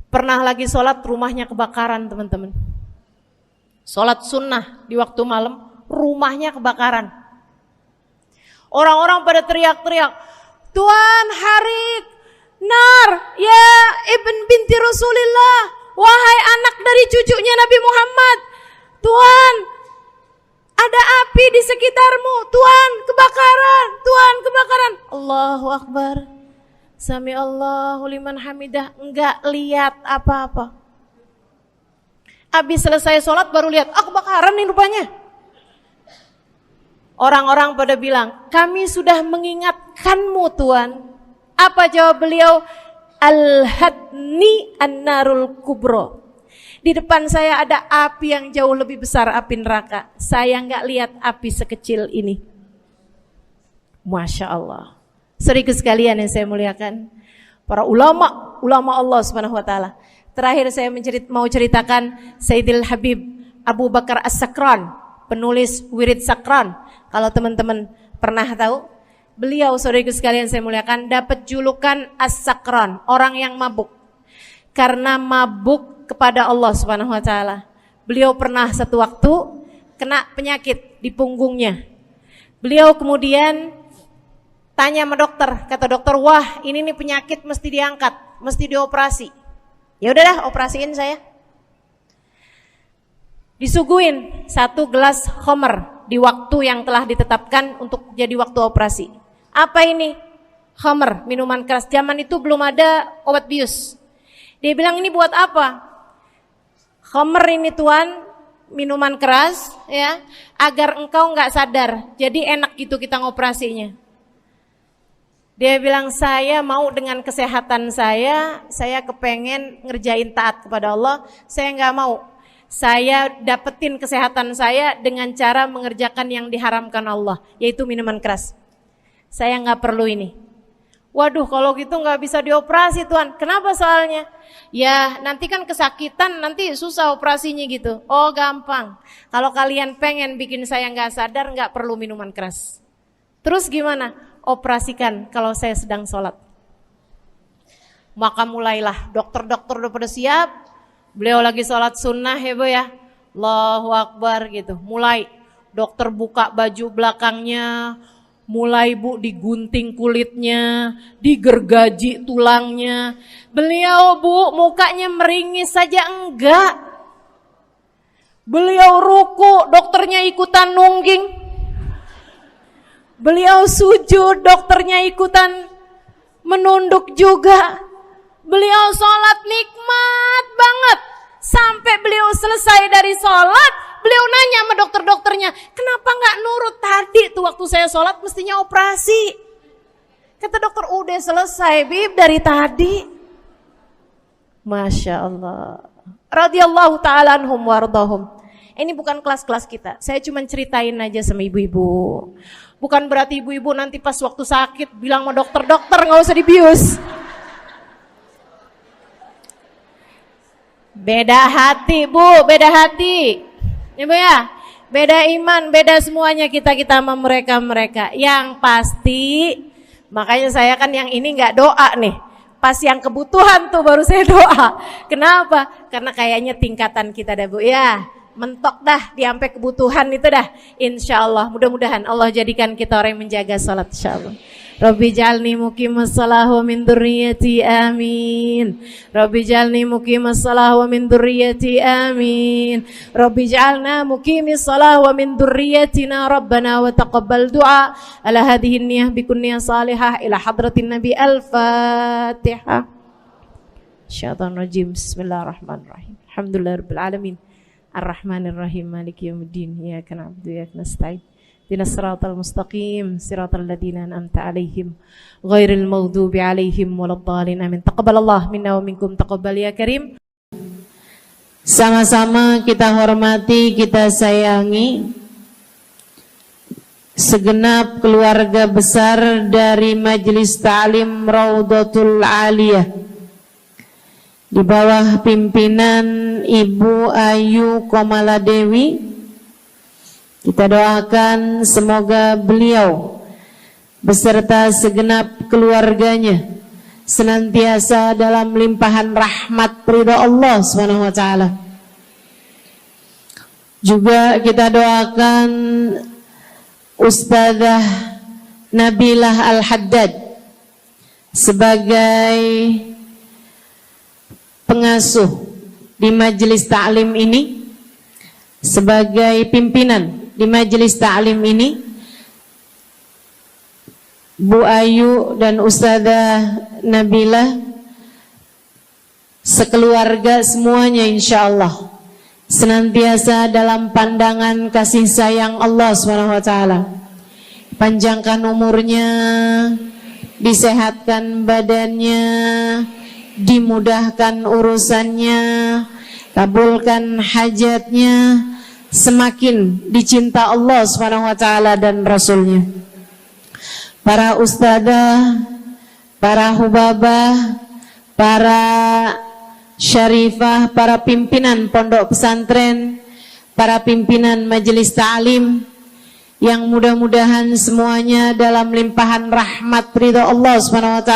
Pernah lagi sholat, rumahnya kebakaran, teman-teman. Sholat sunnah di waktu malam, rumahnya kebakaran. Orang-orang pada teriak-teriak, Tuan harik, nar, ya ibn binti Rasulillah, wahai anak dari cucunya Nabi Muhammad. Tuan, ada api di sekitarmu. Tuan, kebakaran. Tuan, kebakaran. Allahu Akbar. Sami Allahu liman hamidah. Enggak lihat apa-apa. Habis selesai sholat baru lihat, kebakaran nih rupanya. Orang-orang pada bilang, kami sudah mengingatkanmu Tuan. Apa jawab beliau? Al-hadni an-narul kubro. Di depan saya ada api yang jauh lebih besar, api neraka. Saya nggak lihat api sekecil ini. Masya Allah. Saudara sekalian yang saya muliakan, para ulama Allah Subhanahu Wa Taala. Terakhir saya mau ceritakan Sayyidil Habib Abu Bakar As-Sakran, penulis Wirid Sakran. Kalau teman-teman pernah tahu, beliau saudara sekalian saya muliakan dapat julukan As-Sakran, orang yang mabuk. Karena mabuk kepada Allah Subhanahu Wa Taala. Beliau pernah satu waktu kena penyakit di punggungnya. Beliau kemudian tanya sama dokter, kata dokter, wah ini nih penyakit mesti diangkat, mesti dioperasi. Ya udahlah, operasiin saya. Disuguhin 1 gelas khamr di waktu yang telah ditetapkan untuk jadi waktu operasi. Apa ini? Khamr, minuman keras. Zaman itu belum ada obat bius. Dia bilang, ini buat apa? Khamr ini Tuan, minuman keras ya, agar engkau nggak sadar. Jadi enak gitu kita ngoperasinya. Dia bilang, saya mau dengan kesehatan saya kepengen ngerjain taat kepada Allah. Saya nggak mau. Saya dapetin kesehatan saya dengan cara mengerjakan yang diharamkan Allah, yaitu minuman keras. Saya nggak perlu ini. Waduh, kalau gitu nggak bisa dioperasi Tuan. Kenapa soalnya? Ya nanti kan kesakitan, nanti susah operasinya gitu. Oh gampang. Kalau kalian pengen bikin saya nggak sadar, nggak perlu minuman keras. Terus gimana? Operasikan kalau saya sedang sholat. Maka mulailah dokter-dokter udah pada siap. Beliau lagi sholat sunnah ya Bu ya. Allahu Akbar gitu. Mulai dokter buka baju belakangnya. Mulai Bu digunting kulitnya, digergaji tulangnya. Beliau Bu mukanya meringis saja enggak. Beliau ruku, dokternya ikutan nungging. Beliau sujud, dokternya ikutan menunduk juga. Beliau sholat nikmat banget. Sampai beliau selesai dari sholat, beliau nanya sama dokter-dokternya, kenapa gak nurut tadi tuh waktu saya sholat mestinya operasi. Kata dokter, udah selesai Bib dari tadi. Masya Allah. Radiyallahu ta'ala anhum wardahum. Ini bukan kelas-kelas kita, saya cuma ceritain aja sama ibu-ibu. Bukan berarti ibu-ibu nanti pas waktu sakit bilang sama dokter-dokter gak usah dibius. Beda hati Bu, beda hati. Ibu ya, beda iman, beda semuanya kita sama mereka. Yang pasti, makanya saya kan yang ini nggak doa nih. Pas yang kebutuhan tuh baru saya doa. Kenapa? Karena kayaknya tingkatan kita dah Bu ya. Mentok dah di sampai kebutuhan itu dah. Insya Allah, mudah-mudahan Allah jadikan kita orang yang menjaga salat insya Allah. Rabbi jalni muqimas salah wa min dzurriyyati amin. Rabbi jalni muqimas salah wa min dzurriyyati amin. Rabbi jalna muqimis salah wa min dzurriyyatina rabbana wa taqabbal du'a. Ala hadhihi niyyah bikun niyyah salihah ila hadratin nabi al-fatihah. Syaitan rajim. Bismillahirrahmanirrahim. Alhamdulillahirabbil alamin. Ar-Rahmanir-Rahim. Maliki yaumiddin. Iyyaka na'budu wa iyyaka nasta'in. Ihdinas siratal mustaqim, siratal ladzina an'amta 'alaihim, ghairil maghdubi 'alaihim waladdallin. Amin. Taqabbalallahu minna wa minkum, taqabbal ya karim. Sama-sama kita hormati, kita sayangi segenap keluarga besar dari Majelis Ta'lim Raudhatul Aliyah di bawah pimpinan Ibu Ayu Komaladewi Kita doakan semoga beliau beserta segenap keluarganya senantiasa dalam limpahan rahmat ridha Allah Subhanahu wa taala. Juga kita doakan Ustazah Nabilah Al-Haddad sebagai pengasuh di majelis ta'lim ini, sebagai pimpinan di majelis ta'lim ini, Bu Ayu dan Ustazah Nabilah sekeluarga semuanya insyaallah senantiasa dalam pandangan kasih sayang Allah SWT. Panjangkan umurnya, disehatkan badannya, dimudahkan urusannya, kabulkan hajatnya, semakin dicinta Allah SWT dan Rasulnya. Para ustadzah, para hubabah, para syarifah, para pimpinan pondok pesantren, para pimpinan majelis ta'lim, yang mudah-mudahan semuanya dalam limpahan rahmat ridha Allah SWT,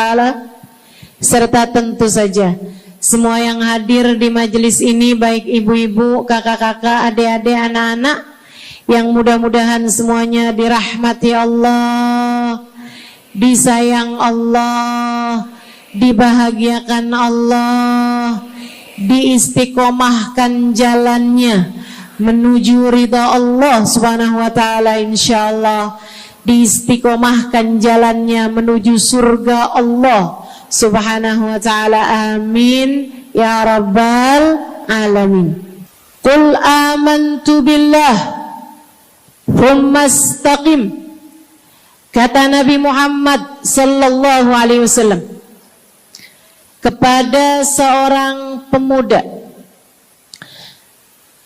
serta tentu saja semua yang hadir di majelis ini, baik ibu-ibu, kakak-kakak, adik-adik, anak-anak, yang mudah-mudahan semuanya dirahmati Allah, disayang Allah, dibahagiakan Allah, diistiqomahkan jalannya menuju ridha Allah Subhanahu wa taala, insyaallah diistiqomahkan jalannya menuju surga Allah Subhanahu wa taala. Amin ya rabbal alamin. Qul amantu billah thumma istaqim, kata Nabi Muhammad sallallahu alaihi wasallam kepada seorang pemuda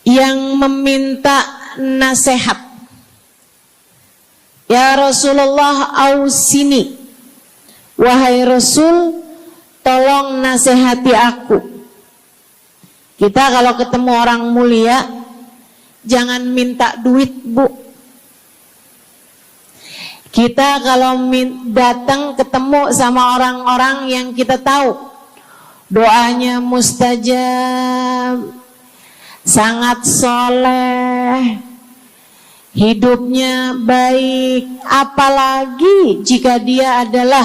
yang meminta nasihat, ya Rasulullah ausini, wahai Rasul tolong nasihati aku. Kita kalau ketemu orang mulia jangan minta duit, Bu. Kita kalau datang ketemu sama orang-orang yang kita tahu doanya mustajab, sangat soleh, hidupnya baik, apalagi jika dia adalah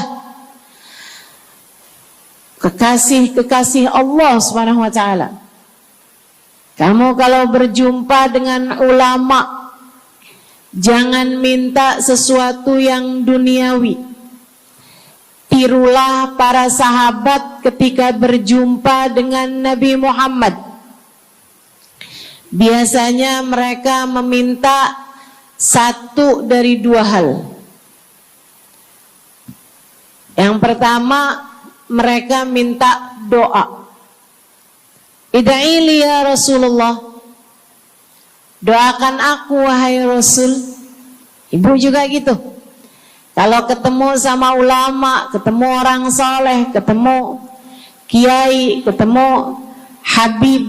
kekasih-kekasih Allah Subhanahu wa taala. Kamu kalau berjumpa dengan ulama, jangan minta sesuatu yang duniawi. Tirulah para sahabat ketika berjumpa dengan Nabi Muhammad. Biasanya mereka meminta satu dari dua hal. Yang pertama, mereka minta doa. Ida'ili ya Rasulullah, doakan aku wahai Rasul. Ibu juga gitu. Kalau ketemu sama ulama, ketemu orang soleh, ketemu kiai, ketemu habib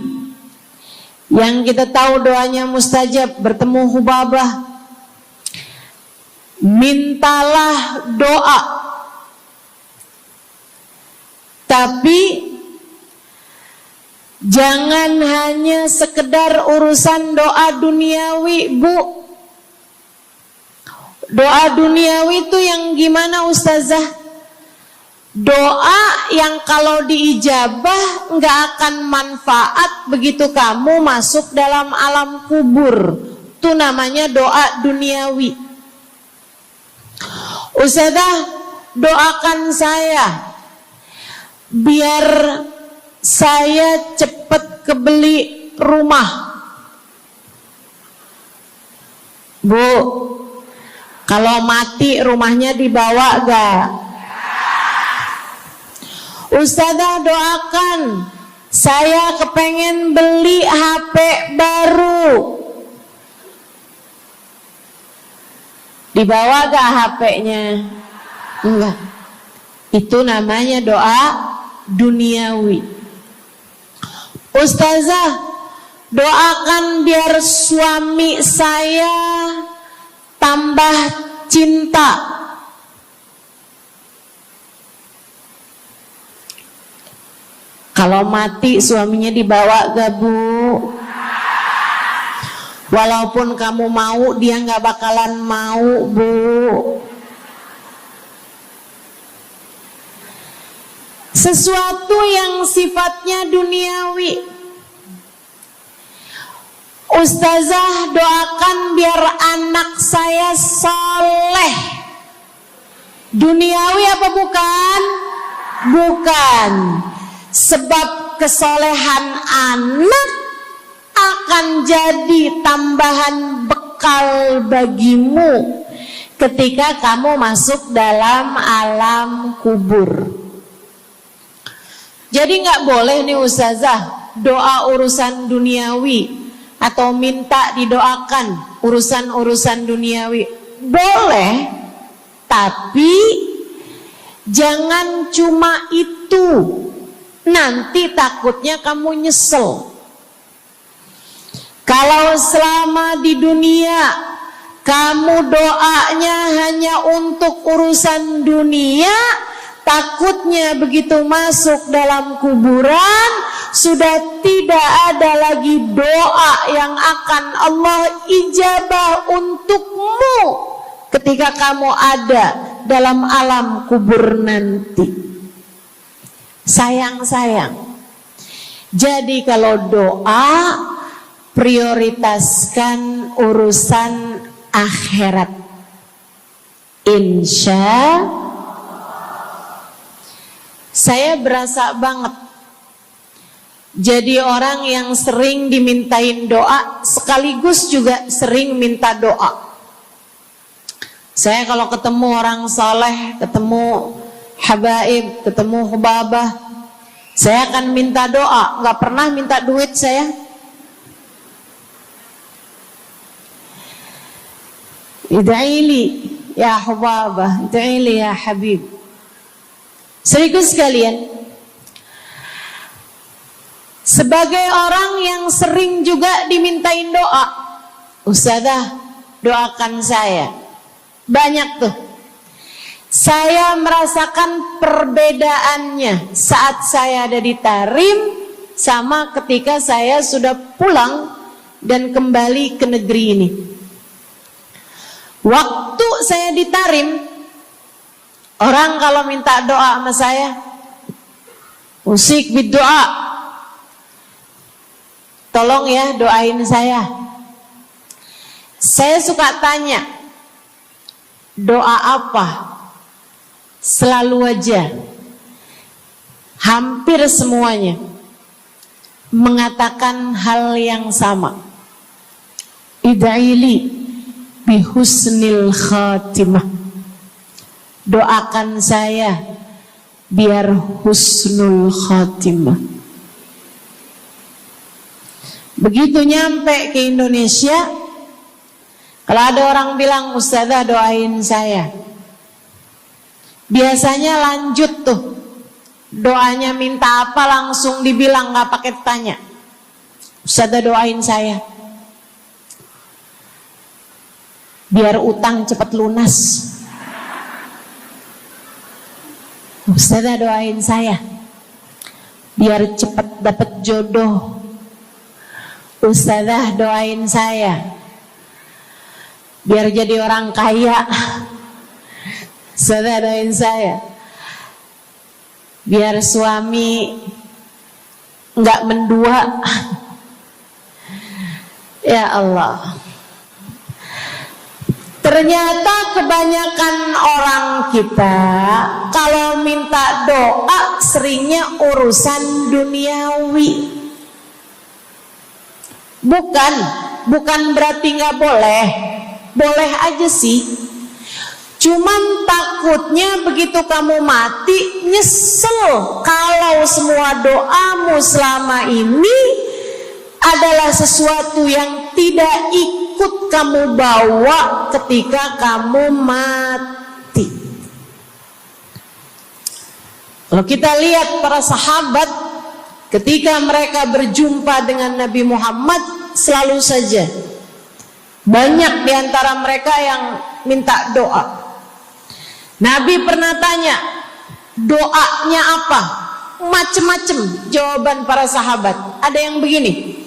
yang kita tahu doanya mustajab, bertemu hubabah, mintalah doa. Tapi jangan hanya sekedar urusan doa duniawi, Bu. Doa duniawi itu yang gimana, Ustazah? Doa yang kalau diijabah nggak akan manfaat begitu kamu masuk dalam alam kubur. Itu namanya doa duniawi. Ustazah, doakan saya biar saya cepat kebeli rumah. Bu, kalau mati rumahnya dibawa gak? Ustazah, doakan saya kepengen beli HP baru. Dibawa gak HP-nya? Enggak. Itu namanya doa duniawi. Ustazah, Doakan biar suami saya tambah cinta. Kalau mati suaminya dibawa gak Bu? Walaupun kamu mau, dia gak bakalan mau Bu. Sesuatu yang sifatnya duniawi. Ustazah, doakan biar anak saya soleh. Duniawi apa bukan? Bukan. Sebab kesolehan anak akan jadi tambahan bekal bagimu ketika kamu masuk dalam alam kubur. Jadi gak boleh nih Ustazah doa urusan duniawi atau minta didoakan urusan-urusan duniawi. Boleh, tapi jangan cuma itu. Nanti takutnya kamu nyesel. Kalau selama di dunia kamu doanya hanya untuk urusan dunia, takutnya begitu masuk dalam kuburan sudah tidak ada lagi doa yang akan Allah ijabah untukmu ketika kamu ada dalam alam kubur nanti. Sayang-sayang. Jadi kalau doa, prioritaskan urusan akhirat. Insya saya berasa banget jadi orang yang sering dimintain doa sekaligus juga sering minta doa. Saya kalau ketemu orang soleh, ketemu habaib, ketemu hubabah, saya akan minta doa, gak pernah minta duit saya. Ida'ili ya hubabah, ida'ili ya habib. Serius sekalian, sebagai orang yang sering juga dimintain doa, Ustazah doakan saya. Banyak tuh. Saya merasakan perbedaannya saat saya ada di Tarim sama ketika saya sudah pulang dan kembali ke negeri ini. Waktu saya di Tarim, orang kalau minta doa sama saya, usik berdoa, tolong ya doain saya. Saya suka tanya, doa apa? Selalu aja, hampir semuanya mengatakan hal yang sama. Ida'ili bihusnil khatimah. Doakan saya biar husnul khatimah. Begitu nyampe ke Indonesia, kalau ada orang bilang Ustazah doain saya, biasanya lanjut tuh doanya, minta apa langsung dibilang, gak pakai tanya. Ustazah doain saya biar utang cepat lunas. Ustazah doain saya biar cepat dapat jodoh. Ustazah doain saya biar jadi orang kaya. Ustazah doain saya biar suami nggak mendua. Ya Allah, ternyata kebanyakan orang kita kalau minta doa seringnya urusan duniawi. Bukan berarti nggak boleh, boleh aja sih. Cuman takutnya begitu kamu mati nyesel kalau semua doamu selama ini adalah sesuatu yang tidak ikut kamu bawa ketika kamu mati. Kalau kita lihat para sahabat ketika mereka berjumpa dengan Nabi Muhammad, selalu saja banyak di antara mereka yang minta doa. Nabi pernah tanya, doanya apa? Macem-macem jawaban para sahabat. Ada yang begini,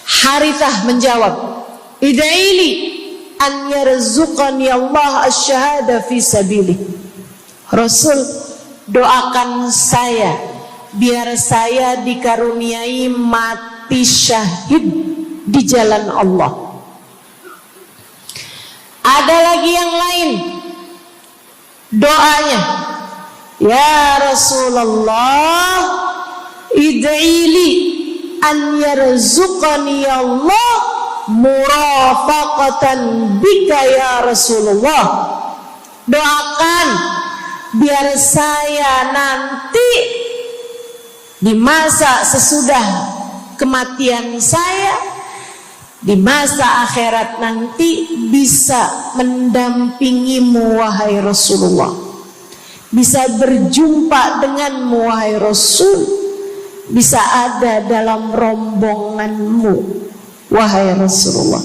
Harithah menjawab, ida'ili an yarzuqani Allah asyhada fi sabilih. Rasul, doakan saya biar saya dikaruniai mati syahid di jalan Allah. Ada lagi yang lain doanya, ya Rasulullah, id'ili an yarzuqani Allah murafaqatan bika ya Rasulullah. Doakan biar saya nanti di masa sesudah kematian saya, di masa akhirat nanti, bisa mendampingimu wahai Rasulullah, bisa berjumpa denganmu wahai Rasul, bisa ada dalam rombonganmu wahai Rasulullah.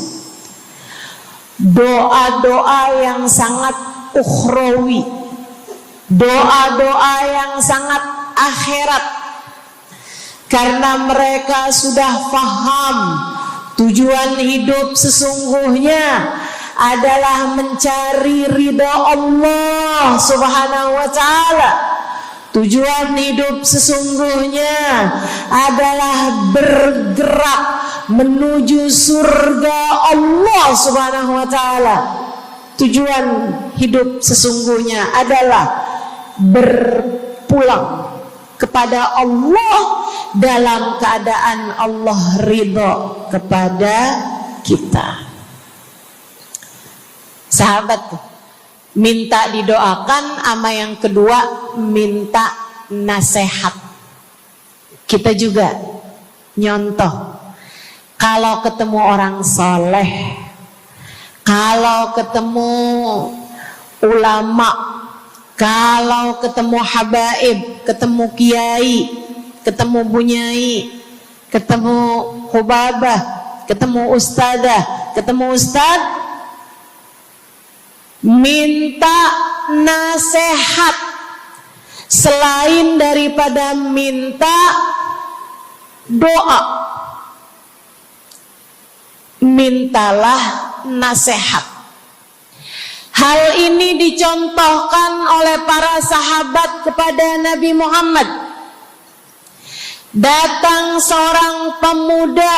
Doa-doa yang sangat ukhrawi, doa-doa yang sangat akhirat, karena mereka sudah faham tujuan hidup sesungguhnya adalah mencari ridha Allah Subhanahu wa ta'ala. Tujuan hidup sesungguhnya adalah bergerak menuju surga Allah Subhanahu wa ta'ala. Tujuan hidup sesungguhnya adalah berpulang kepada Allah dalam keadaan Allah ridha kepada kita. Sahabat, minta didoakan, ama yang kedua minta nasihat. Kita juga nyontoh, kalau ketemu orang soleh, kalau ketemu ulama, kalau ketemu habaib, ketemu kiai, ketemu bunyai, ketemu hubabah, ketemu ustadzah, ketemu ustad, minta nasihat. Selain daripada minta doa, mintalah nasihat. Hal ini dicontohkan oleh para sahabat kepada Nabi Muhammad. Datang seorang pemuda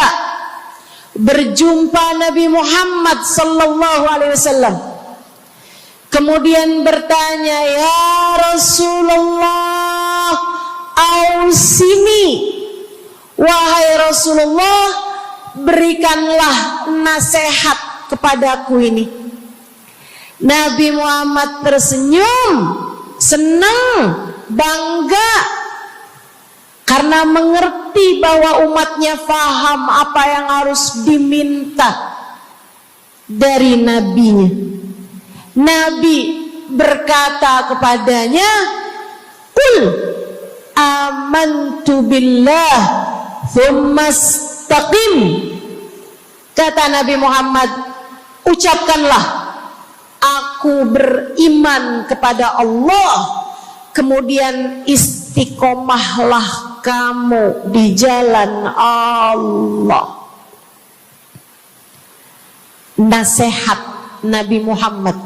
berjumpa Nabi Muhammad sallallahu alaihi wasallam. Kemudian bertanya, ya Rasulullah, ausini, wahai Rasulullah, berikanlah nasihat kepadaku ini. Nabi Muhammad tersenyum, senang, bangga, karena mengerti bahwa umatnya faham apa yang harus diminta dari nabinya. Nabi berkata kepadanya, qul amantu billah thumma istaqim. Kata Nabi Muhammad, ucapkanlah, aku beriman kepada Allah, kemudian istiqomahlah kamu di jalan Allah. Nasihat Nabi Muhammad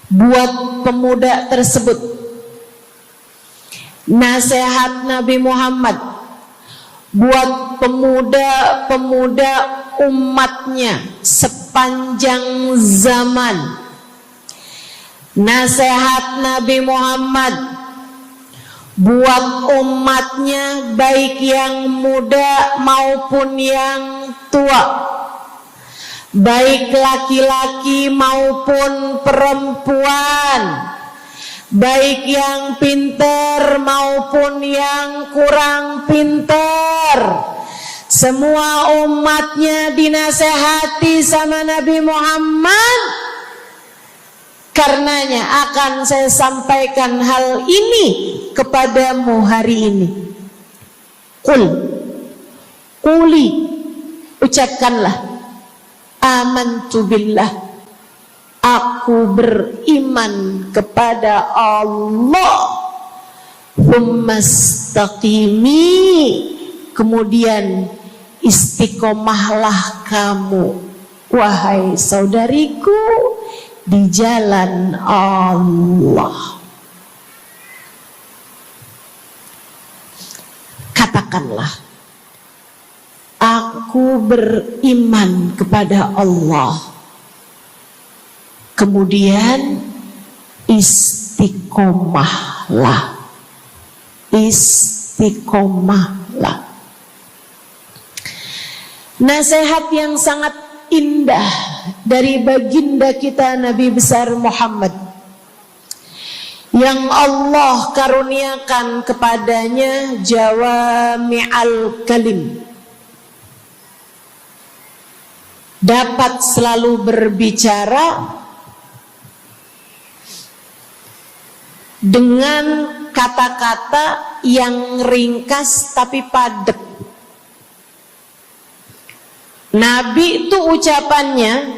buat pemuda tersebut, nasihat Nabi Muhammad buat pemuda-pemuda umatnya sepanjang zaman. Nasihat Nabi Muhammad buat umatnya, baik yang muda maupun yang tua, baik laki-laki maupun perempuan, baik yang pintar maupun yang kurang pintar. Semua umatnya dinasehati sama Nabi Muhammad. Karenanya akan saya sampaikan hal ini kepadamu hari ini. Quli, ucapkanlah, amantu billah, aku beriman kepada Allah. Tsumastaqimi, kemudian istiqomahlah kamu, wahai saudariku, di jalan Allah. Katakanlah, aku beriman kepada Allah. Kemudian istiqomahlah. Istiqomahlah. Nasihat yang sangat indah dari baginda kita Nabi besar Muhammad, yang Allah karuniakan kepadanya jawami'al kalim, dapat selalu berbicara dengan kata-kata yang ringkas tapi padat. Nabi itu ucapannya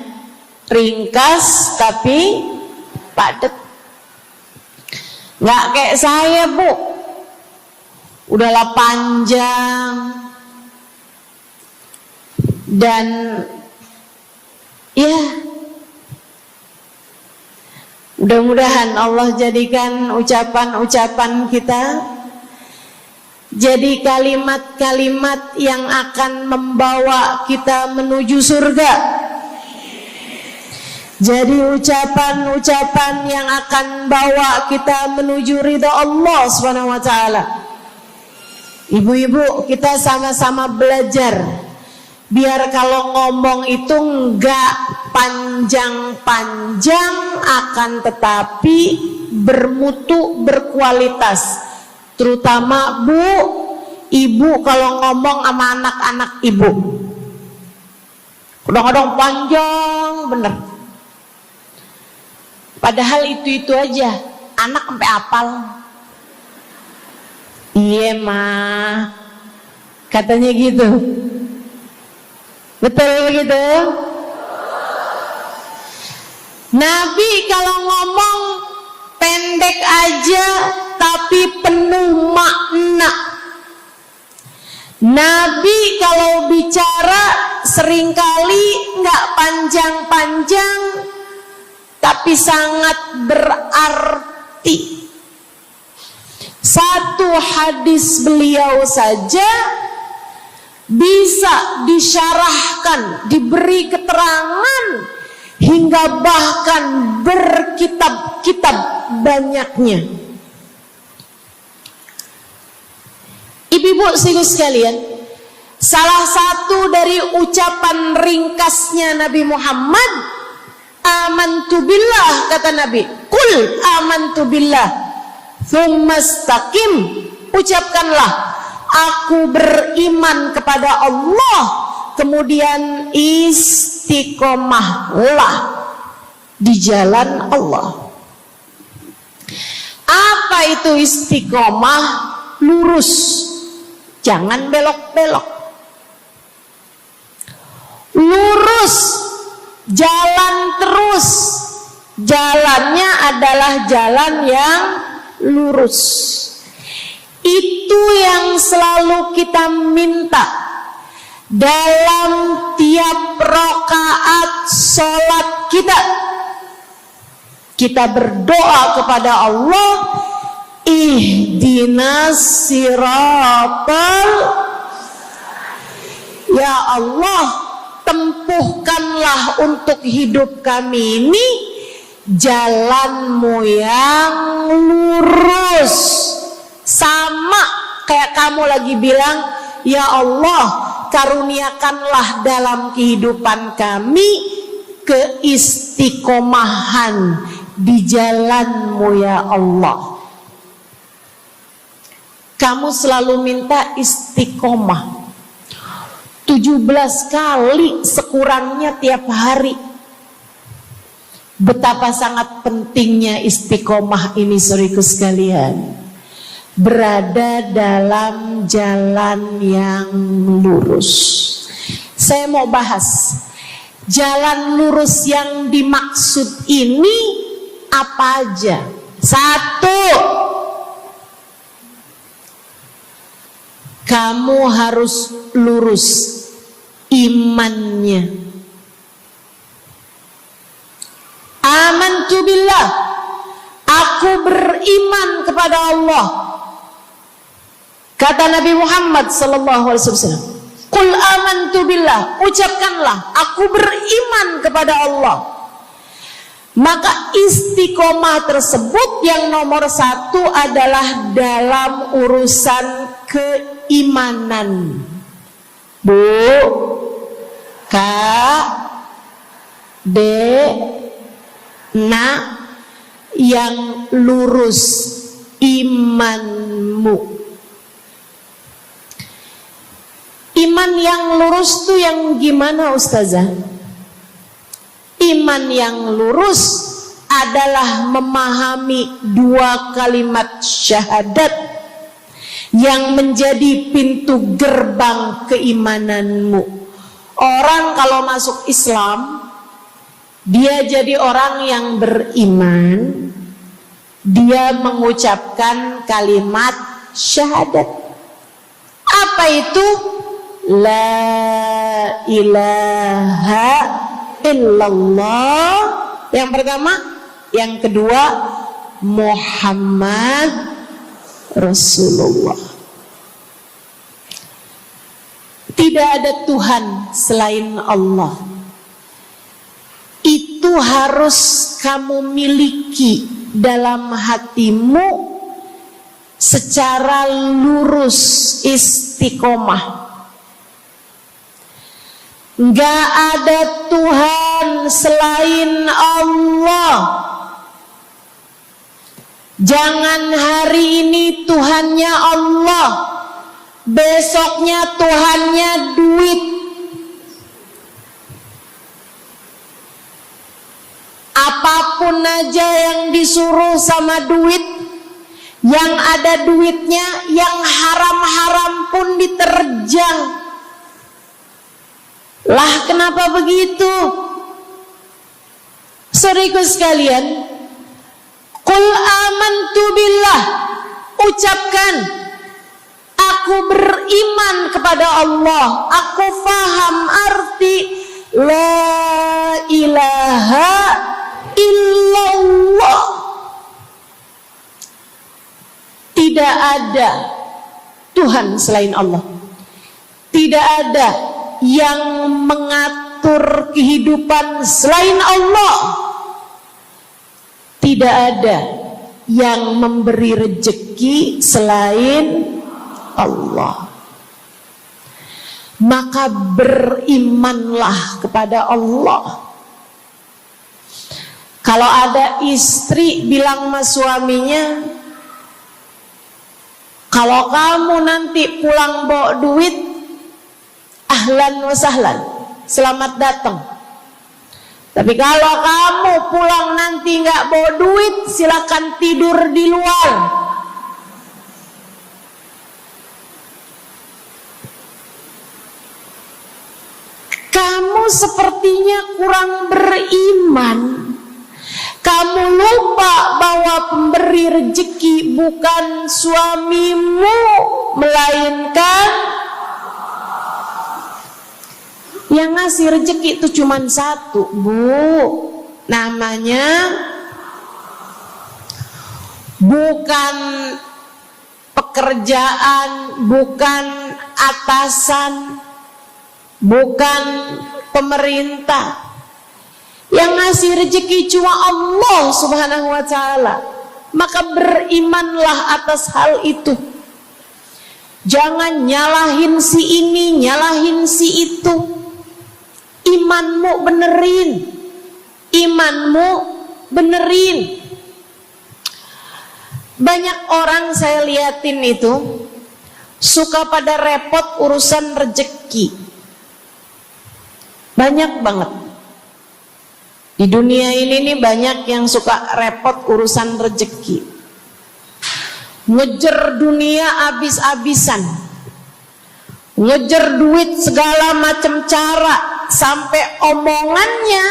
ringkas tapi padat. Nggak kayak saya, Bu, udahlah panjang dan ya, mudah-mudahan Allah jadikan ucapan-ucapan kita jadi kalimat-kalimat yang akan membawa kita menuju surga. Jadi ucapan-ucapan yang akan bawa kita menuju ridha Allah Subhanahu wa taala. Ibu-ibu, kita sama-sama belajar biar kalau ngomong itu enggak panjang-panjang, akan tetapi bermutu, berkualitas. Terutama Bu, ibu kalau ngomong sama anak-anak ibu, kadang-kadang panjang bener. Padahal itu aja, anak sampai hafal. Iya mah, katanya gitu. Betul gitu? Nabi kalau ngomong pendek aja tapi penuh makna. Nabi kalau bicara seringkali nggak panjang-panjang tapi sangat berarti. Satu hadis beliau saja bisa disyarahkan, diberi keterangan, hingga bahkan berkitab-kitab banyaknya. Ibu-ibu sekalian, salah satu dari ucapan ringkasnya Nabi Muhammad, amantu billah, kata Nabi, qul amantu billah, tsumastaqim, ucapkanlah, aku beriman kepada Allah, kemudian istiqomahlah di jalan Allah. Apa itu istiqomah? Lurus, jangan belok-belok. Lurus, jalan terus. Jalannya adalah jalan yang lurus. Itu yang selalu kita minta dalam tiap rakaat sholat kita. Kita berdoa kepada Allah, ihdinas siratal, ya Allah, tempuhkanlah untuk hidup kami ini jalanmu yang lurus. Sama kayak kamu lagi bilang, ya Allah, karuniakanlah dalam kehidupan kami keistiqomahan di jalanmu ya Allah. Kamu selalu minta istiqomah 17 kali sekurangnya tiap hari. Betapa sangat pentingnya istiqomah ini, saudaraku sekalian. berada dalam jalan yang lurus. Saya mau bahas jalan lurus yang dimaksud ini apa aja. 1, kamu harus lurus imannya. Amantu billah, aku beriman kepada Allah. Kata Nabi Muhammad sallallahu alaihi wasallam, "Qul amantu billah," ucapkanlah, aku beriman kepada Allah. Maka istiqomah tersebut yang nomor 1 adalah dalam urusan keimanan. Bu, Kak, Dek, Nak, yang lurus imanmu. Iman yang lurus tuh yang gimana, Ustazah? Iman yang lurus adalah memahami 2 kalimat syahadat yang menjadi pintu gerbang keimananmu. Orang kalau masuk Islam, dia jadi orang yang beriman, dia mengucapkan kalimat syahadat. Apa itu? La ilaha illallah. Yang pertama. Yang kedua, Muhammad Rasulullah. Tidak ada Tuhan selain Allah. Itu harus kamu miliki dalam hatimu secara lurus, istiqomah. Gak ada Tuhan selain Allah. Jangan hari ini Tuhannya Allah, besoknya Tuhannya duit. Apapun aja yang disuruh sama duit, yang ada duitnya, yang haram-haram pun diterjang. Lah kenapa begitu? Saudaraku sekalian, Qul amantu billah, ucapkan, aku beriman kepada Allah. Aku faham arti la ilaha illallah. Tidak ada Tuhan selain Allah. Tidak ada yang mengatur kehidupan selain Allah. Tidak ada yang memberi rezeki selain Allah. Maka berimanlah kepada Allah. Kalau ada istri bilang sama suaminya, kalau kamu nanti pulang bawa duit, ahlan wa sahlan, selamat datang. Tapi kalau kamu pulang nanti nggak bawa duit, silakan tidur di luar. Kamu sepertinya kurang beriman. Kamu lupa bahwa pemberi rezeki bukan suamimu, melainkan yang ngasih rezeki itu cuma satu, Bu. Namanya bukan pekerjaan, bukan atasan, bukan pemerintah. Yang ngasih rezeki cuma Allah Subhanahu wa ta'ala. Maka berimanlah atas hal itu. Jangan nyalahin si ini, nyalahin si itu. Imanmu benerin. Imanmu benerin. Banyak orang saya liatin itu suka pada repot urusan rezeki. Banyak banget. Di dunia ini nih banyak yang suka repot urusan rezeki. ngejar dunia abis-abisan, ngejar duit segala macam cara, sampai omongannya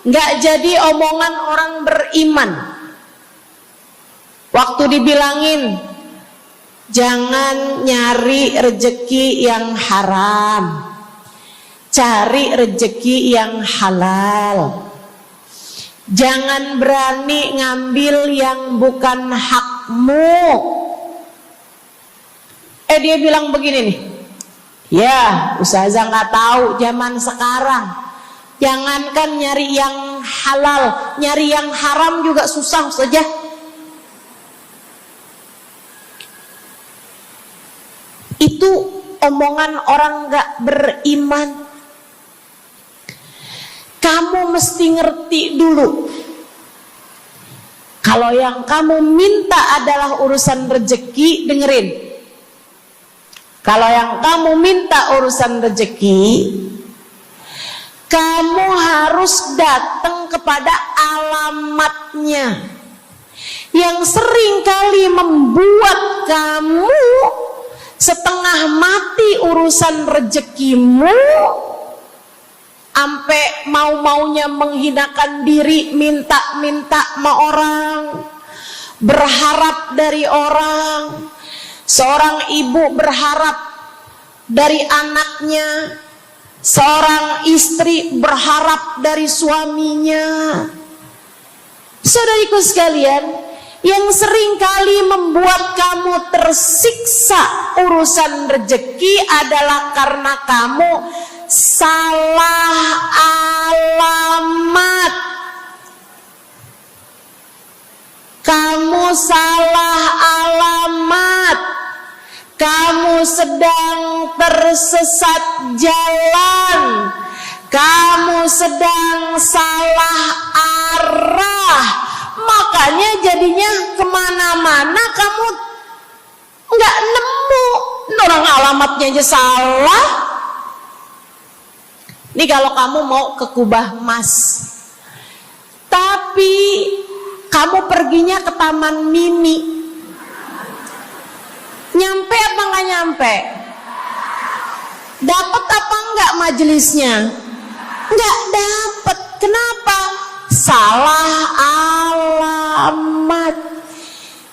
nggak jadi omongan orang beriman. Waktu dibilangin jangan nyari rejeki yang haram, cari rejeki yang halal. Jangan berani ngambil yang bukan hakmu. Dia bilang begini nih, ya ustazah nggak tahu zaman sekarang, jangankan nyari yang halal, nyari yang haram juga susah saja. Itu omongan orang nggak beriman. Kamu mesti ngerti dulu, kalau yang kamu minta adalah urusan rezeki, dengerin. Kalau yang kamu minta urusan rezeki, kamu harus datang kepada alamatnya. Yang sering kali membuat kamu setengah mati urusan rezekimu, sampai mau-maunya menghinakan diri, minta-minta sama orang, berharap dari orang. Seorang ibu berharap dari anaknya, seorang istri berharap dari suaminya. Saudariku sekalian, yang sering kali membuat kamu tersiksa urusan rezeki adalah karena kamu salah alamat. Kamu salah alamat. Kamu sedang tersesat jalan. Kamu sedang salah arah. Makanya jadinya kemana-mana kamu nggak nemu. Orang alamatnya aja salah. Ini kalau kamu mau ke Kubah Mas, tapi kamu perginya ke Taman Mini, nyampe apa nggak nyampe? Dapat apa enggak majelisnya? Nggak dapat. Kenapa? Salah alamat.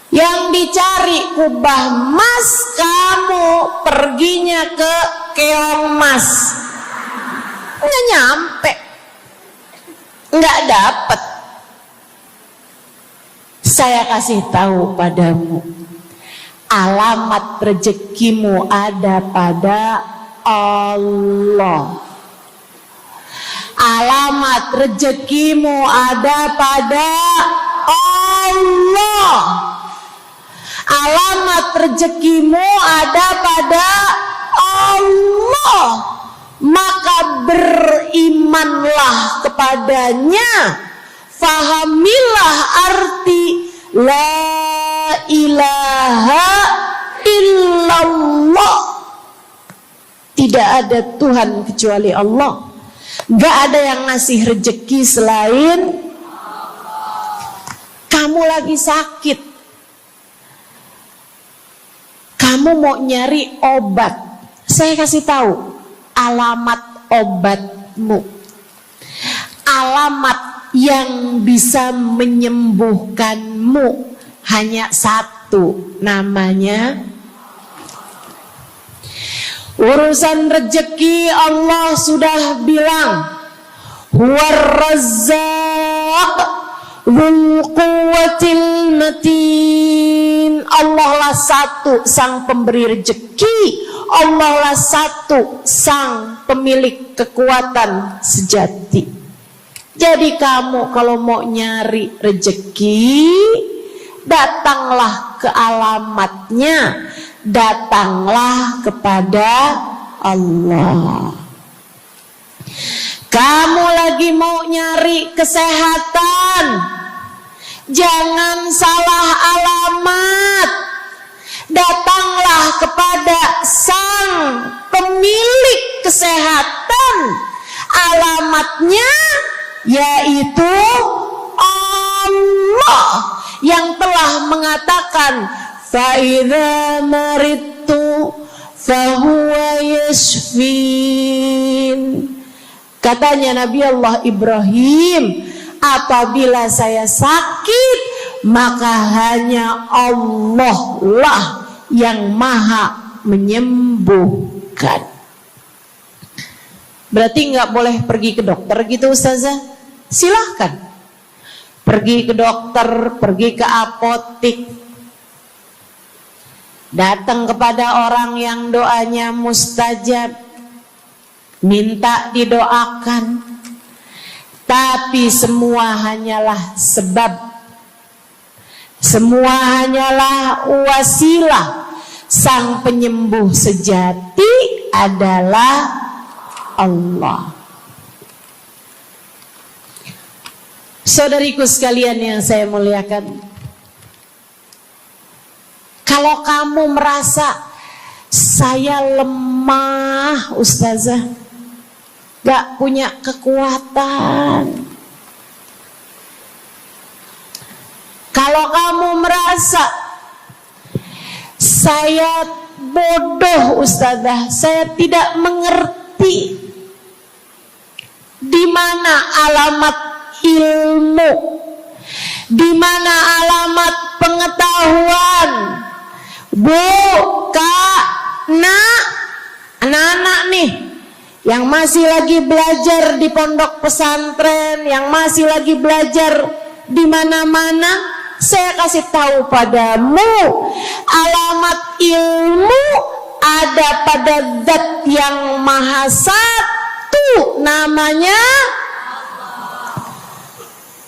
Yang dicari Kubah Mas, kamu perginya ke Keong Mas. Nggak nyampe, nggak dapat. Saya kasih tahu padamu, alamat rezekimu ada pada Allah. Alamat rezekimu ada pada Allah. Alamat rezekimu ada pada Allah. Maka berimanlah kepadanya, fahamilah arti la ilaha illallah. Tidak ada Tuhan kecuali Allah. Gak ada yang ngasih rezeki selain kamu. Lagi sakit, kamu mau nyari obat, saya kasih tahu alamat obatmu. Alamat yang bisa menyembuhkanmu hanya satu, namanya urusan rezeki. Allah sudah bilang, huwar razzaq dzul quwwatil matin. Allah lah satu sang pemberi rezeki. Allah lah satu sang pemilik kekuatan sejati. Jadi kamu kalau mau nyari rezeki, datanglah ke alamatnya, datanglah kepada Allah. Kamu lagi mau nyari kesehatan, jangan salah alamat. Datanglah kepada sang pemilik kesehatan. Alamatnya yaitu Allah yang telah mengatakan, fa idza maridtu fa huwa yashfin. Katanya Nabi Allah Ibrahim, apabila saya sakit, maka hanya Allah lah yang maha menyembuhkan. Berarti nggak boleh pergi ke dokter gitu Ustazah? Silahkan pergi ke dokter, pergi ke apotik, datang kepada orang yang doanya mustajab, minta didoakan. Tapi semua hanyalah sebab, semua hanyalah wasilah. Sang penyembuh sejati adalah Allah. Saudariku sekalian yang saya muliakan, kalau kamu merasa saya lemah Ustazah, gak punya kekuatan, kalau kamu merasa saya bodoh Ustazah, saya tidak mengerti di mana alamat ilmu, di mana alamat pengetahuan. Bu, Kak, Nak, anak-anak nih yang masih lagi belajar di pondok pesantren, yang masih lagi belajar di mana-mana, saya kasih tahu padamu, alamat ilmu ada pada Zat yang Maha Satu, namanya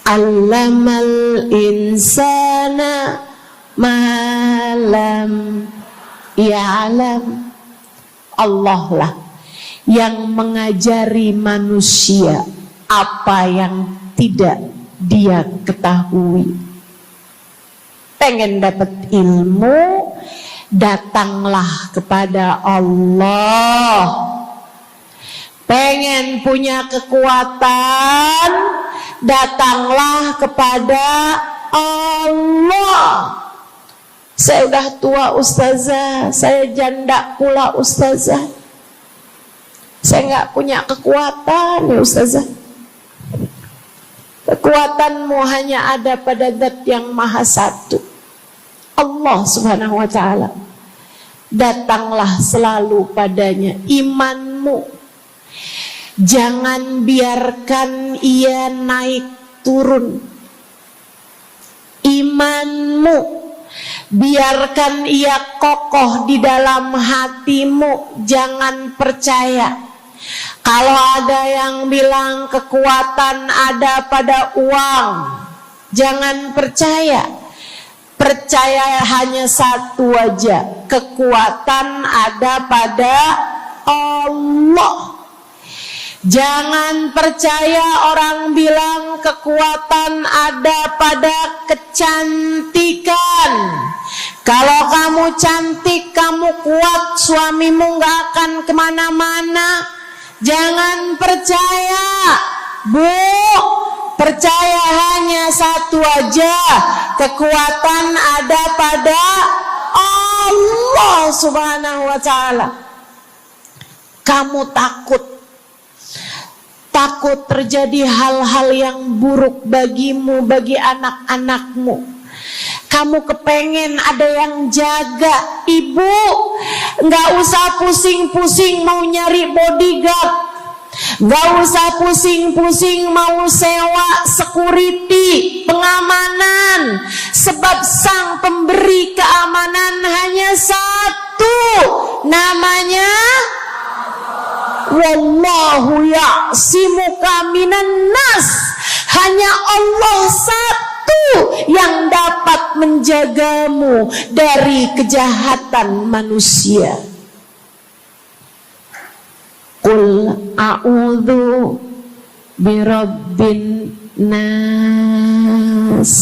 Allamal insana malam ya'lam. Allah lah yang mengajari manusia apa yang tidak dia ketahui. Pengen dapat ilmu, datanglah kepada Allah. Pengen punya kekuatan, datanglah kepada Allah. Saya udah tua Ustazah, saya janda pula Ustazah, saya nggak punya kekuatan ya Ustazah. Kekuatanmu hanya ada pada Zat yang Maha Satu, Allah Subhanahu wa Ta'ala. Datanglah selalu padanya. Imanmu jangan biarkan ia naik turun. Imanmu biarkan ia kokoh di dalam hatimu. Jangan percaya kalau ada yang bilang kekuatan ada pada uang. Jangan percaya. Percaya hanya satu aja, kekuatan ada pada Allah. Jangan percaya orang bilang kekuatan ada pada kecantikan. Kalau kamu cantik, kamu kuat, suamimu gak akan kemana-mana. Jangan percaya, Bu. Percaya hanya satu aja, kekuatan ada pada Allah Subhanahu wa Ta'ala. Kamu takut terjadi hal-hal yang buruk bagimu, bagi anak-anakmu. Kamu kepengen ada yang jaga. Ibu, gak usah pusing-pusing mau nyari bodyguard, gak usah pusing-pusing mau sewa security, pengamanan. Sebab sang pemberi keamanan hanya satu, namanya Wallahu ya'simuka minan nas. Hanya Allah satu yang dapat menjagamu dari kejahatan manusia. Qul a'udzu birabbin nas.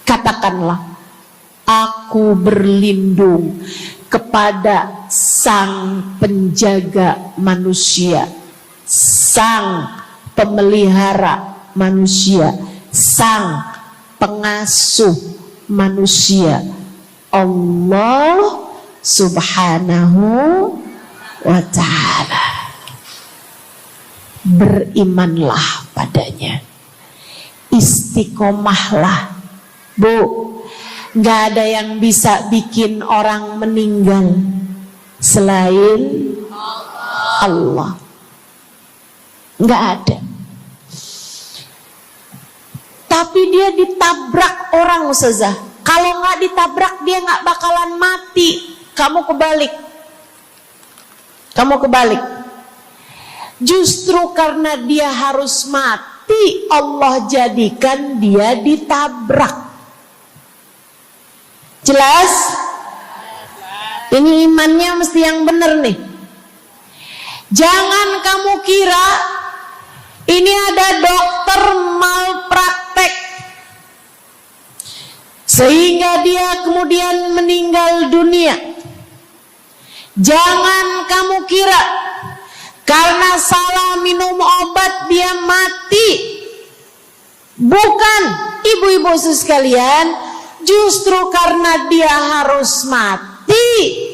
Katakanlah, aku berlindung kepada sang penjaga manusia, sang pemelihara manusia, sang pengasuh manusia. Allah Subhanahu wa ta'ala. Berimanlah padanya, istiqomahlah. Bu, gak ada yang bisa bikin orang meninggal selain Allah. Gak ada. Tapi dia ditabrak orang, Ustazah. Kalau gak ditabrak dia gak bakalan mati. Kamu kebalik. Justru karena dia harus mati, Allah jadikan dia ditabrak. Jelas? Ini imannya mesti yang benar nih. Jangan kamu kira ini ada dokter malpraktek sehingga dia kemudian meninggal dunia. Jangan kamu kira karena salah minum obat dia mati. Bukan, ibu-ibu sekalian, justru karena dia harus mati,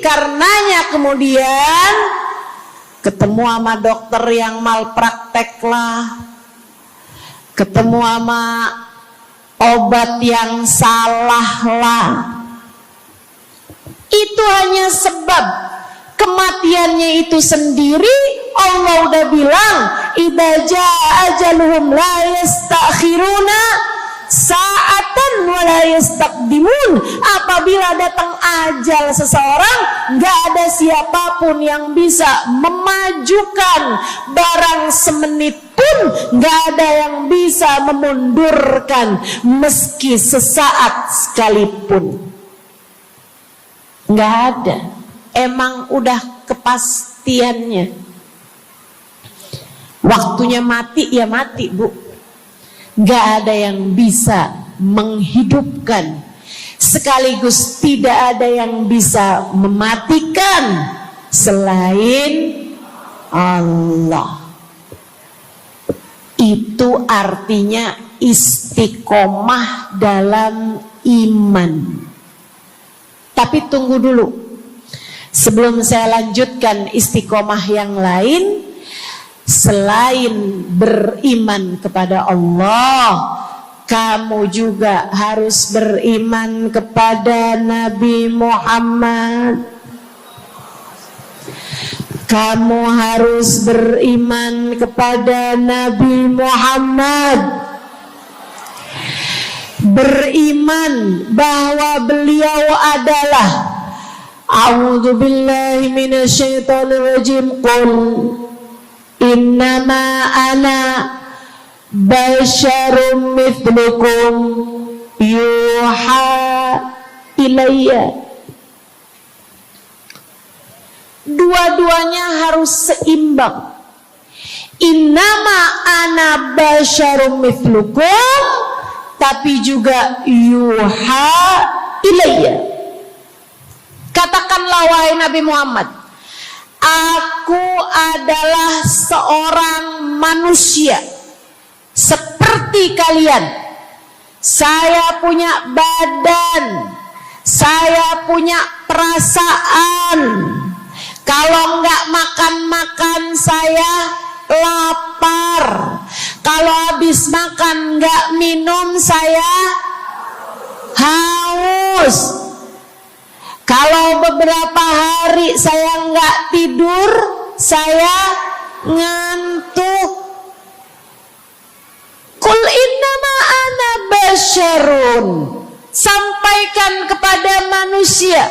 karenanya kemudian ketemu sama dokter yang malpraktek lah, ketemu sama obat yang salah lah. Itu hanya sebab kematiannya itu sendiri. Allah udah bilang, idza jaa ajaluhum la yastakhiruna sa'atan wa la yastaqdimun. Apabila datang ajal seseorang, enggak ada siapapun yang bisa memajukan barang semenit pun, enggak ada yang bisa memundurkan meski sesaat sekalipun. Enggak ada. Emang udah kepastiannya. Waktunya mati ya mati, Bu. Gak ada yang bisa menghidupkan, sekaligus tidak ada yang bisa mematikan selain Allah. Itu artinya istiqomah dalam iman. Tapi tunggu dulu, sebelum saya lanjutkan istiqomah yang lain. Selain beriman kepada Allah, kamu juga harus beriman kepada Nabi Muhammad. Kamu harus beriman kepada Nabi Muhammad. Beriman bahwa beliau adalah, a'udzubillahi minasyaitonirrajim, qul innama ana basyarum mithlukum yuha ilayya. Dua-duanya harus seimbang. Innama ana basyarum mithlukum, tapi juga yuha ilayya. Katakanlah wahai Nabi Muhammad, aku adalah seorang manusia seperti kalian. Saya punya badan, saya punya perasaan. Kalau nggak makan-makan saya lapar. Kalau habis makan nggak minum saya haus. Kalau beberapa hari saya nggak tidur, saya ngantuk. Qul innama ana basyarun. Sampaikan kepada manusia,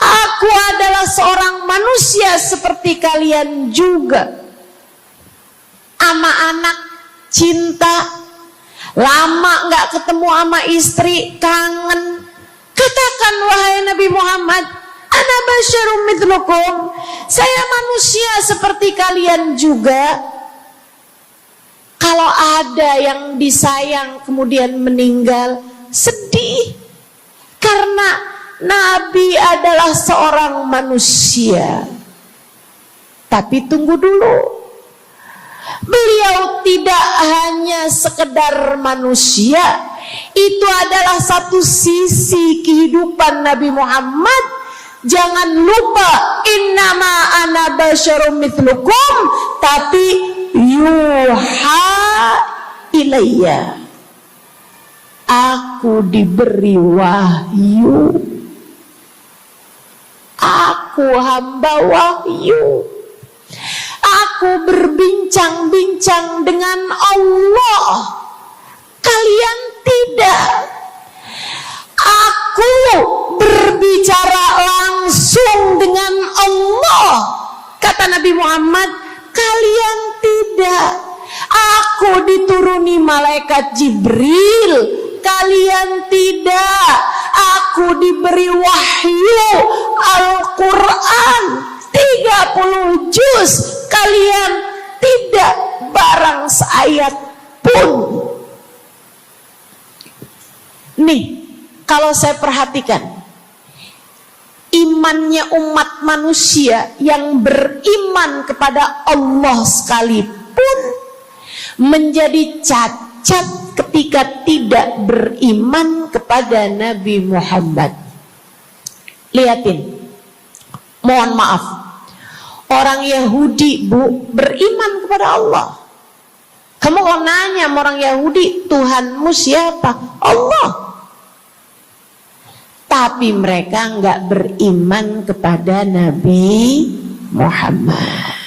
aku adalah seorang manusia seperti kalian juga. Sama anak cinta, lama nggak ketemu sama istri, kangen. Katakan wahai Nabi Muhammad, ana basyarum mithlukum, saya manusia seperti kalian juga. Kalau ada yang disayang kemudian meninggal, sedih. Karena Nabi adalah seorang manusia. Tapi tunggu dulu. Beliau tidak hanya sekedar manusia, Itu adalah satu sisi kehidupan Nabi Muhammad. Jangan lupa, innama ana basyarum mithlukum, tapi yuha ilayya, aku diberi wahyu, aku hamba wahyu, aku berbincang-bincang dengan Allah, kalian tidak. Aku berbicara langsung dengan Allah, kata Nabi Muhammad, kalian tidak. Aku dituruni malaikat Jibril, kalian tidak. Aku diberi wahyu Al-Quran 30 juz, kalian tidak barang seayat pun. Nih, kalau saya perhatikan, imannya umat manusia yang beriman kepada Allah sekalipun menjadi cacat ketika tidak beriman kepada Nabi Muhammad. Lihatin, mohon maaf, orang Yahudi, Bu, beriman kepada Allah. Kamu kalau nanya sama orang Yahudi, Tuhanmu siapa? Allah. Tapi mereka enggak beriman kepada Nabi Muhammad.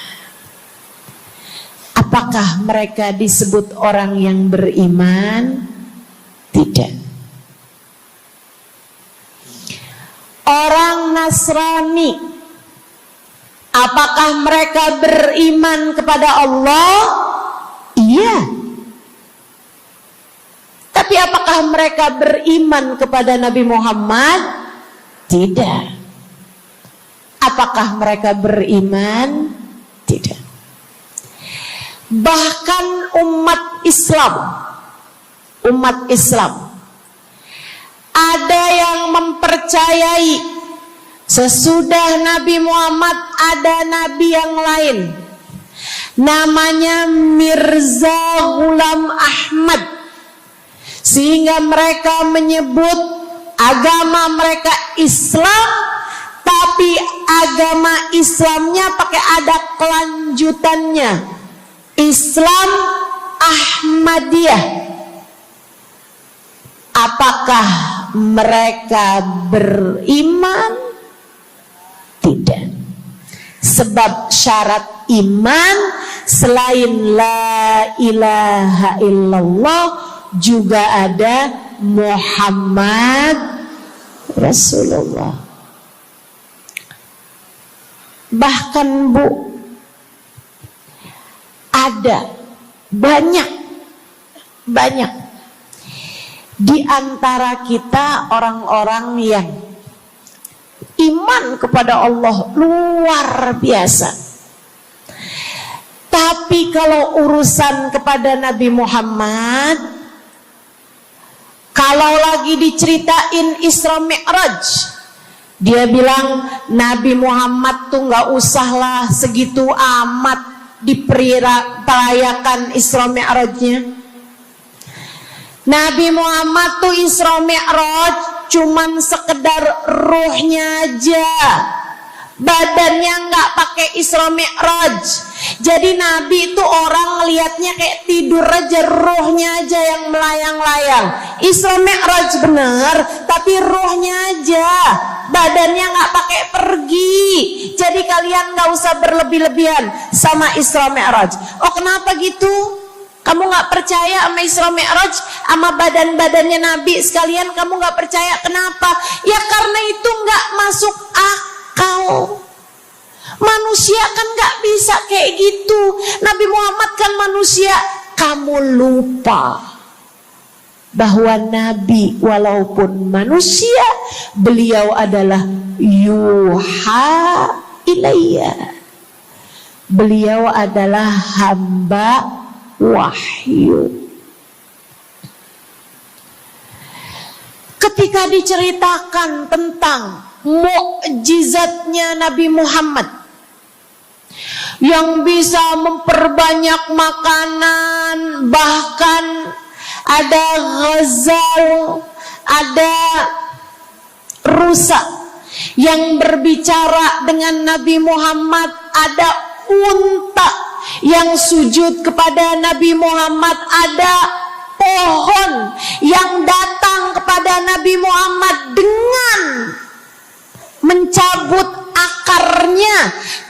Apakah mereka disebut orang yang beriman? Tidak. Orang Nasrani, apakah mereka beriman kepada Allah? Iya. Tapi apakah mereka beriman kepada Nabi Muhammad? Tidak. Apakah mereka beriman? Tidak. Bahkan umat Islam ada yang mempercayai sesudah Nabi Muhammad ada nabi yang lain, namanya Mirza Ghulam Ahmad, sehingga mereka menyebut agama mereka Islam, tapi agama Islamnya pakai ada kelanjutannya, Islam Ahmadiyah. Apakah mereka beriman? Tidak. Sebab syarat iman selain la ilaha illallah juga ada Muhammad Rasulullah. Bahkan, Bu, ada banyak di antara kita orang-orang yang iman kepada Allah luar biasa, tapi kalau urusan kepada Nabi Muhammad, kalau lagi diceritain Isra Mi'raj, dia bilang Nabi Muhammad tuh gak usahlah segitu amat diperayakan Isra Mi'rajnya. Nabi Muhammad tuh Isra Mi'raj cuman sekedar ruhnya aja, badannya nggak pakai Isra Mi'raj. Jadi Nabi itu orang ngelihatnya kayak tidur aja, ruhnya aja yang melayang-layang. Isra Mi'raj bener, tapi ruhnya aja, badannya nggak pakai pergi. Jadi kalian nggak usah berlebih-lebihan sama Isra Mi'raj. Oh, kenapa gitu? Kamu gak percaya sama Isra Mi'raj, sama badan-badannya Nabi sekalian, kamu gak percaya, kenapa? Ya karena itu gak masuk akal. Manusia kan gak bisa kayak gitu. Nabi Muhammad kan manusia. Kamu lupa bahwa Nabi walaupun manusia, beliau adalah yuha ilayya. Beliau adalah hamba wahyu. Ketika diceritakan tentang mukjizatnya Nabi Muhammad yang bisa memperbanyak makanan, bahkan ada ghazal, ada rusa yang berbicara dengan Nabi Muhammad, ada unta yang sujud kepada Nabi Muhammad, ada pohon yang datang kepada Nabi Muhammad dengan mencabut akarnya,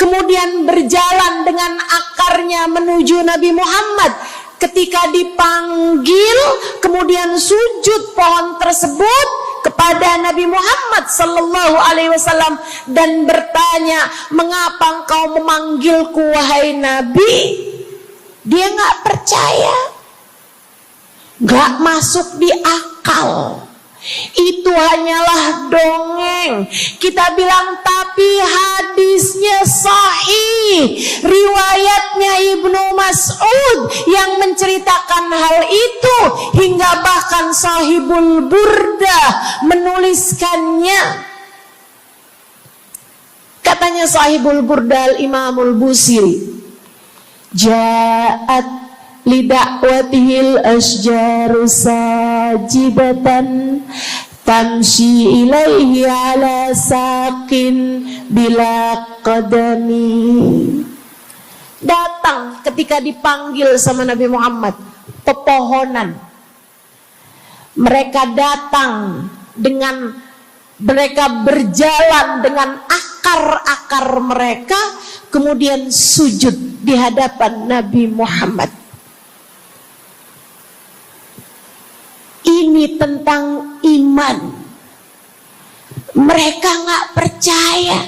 kemudian berjalan dengan akarnya menuju Nabi Muhammad. Ketika dipanggil, kemudian sujud pohon tersebut kepada Nabi Muhammad sallallahu alaihi wasallam dan bertanya, "Mengapa engkau memanggilku wahai Nabi?" Dia nggak percaya, nggak masuk di akal. Itu hanyalah dongeng. Kita bilang tapi hadisnya sahih, riwayatnya Ibnu Mas'ud yang menceritakan hal itu, hingga bahkan Sahibul Burda menuliskannya. Katanya Sahibul Burda Imamul Busiri, ja'at lidakwatihil asjaru sajidatan tamshi ilaihi ala saqin bila qadami. Datang ketika dipanggil sama Nabi Muhammad pepohonan. Mereka datang dengan, mereka berjalan dengan akar-akar mereka, kemudian sujud di hadapan Nabi Muhammad. Ini tentang iman. Mereka nggak percaya.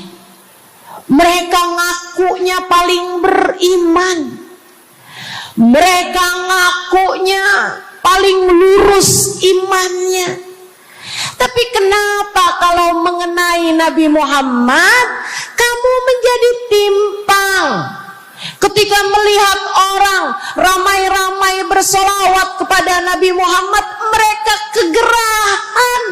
Mereka ngakunya paling beriman. Mereka ngakunya paling lurus imannya. Tapi kenapa kalau mengenai Nabi Muhammad kamu menjadi timpang? Ketika melihat orang ramai-ramai bersolawat kepada Nabi Muhammad, mereka kegerahan.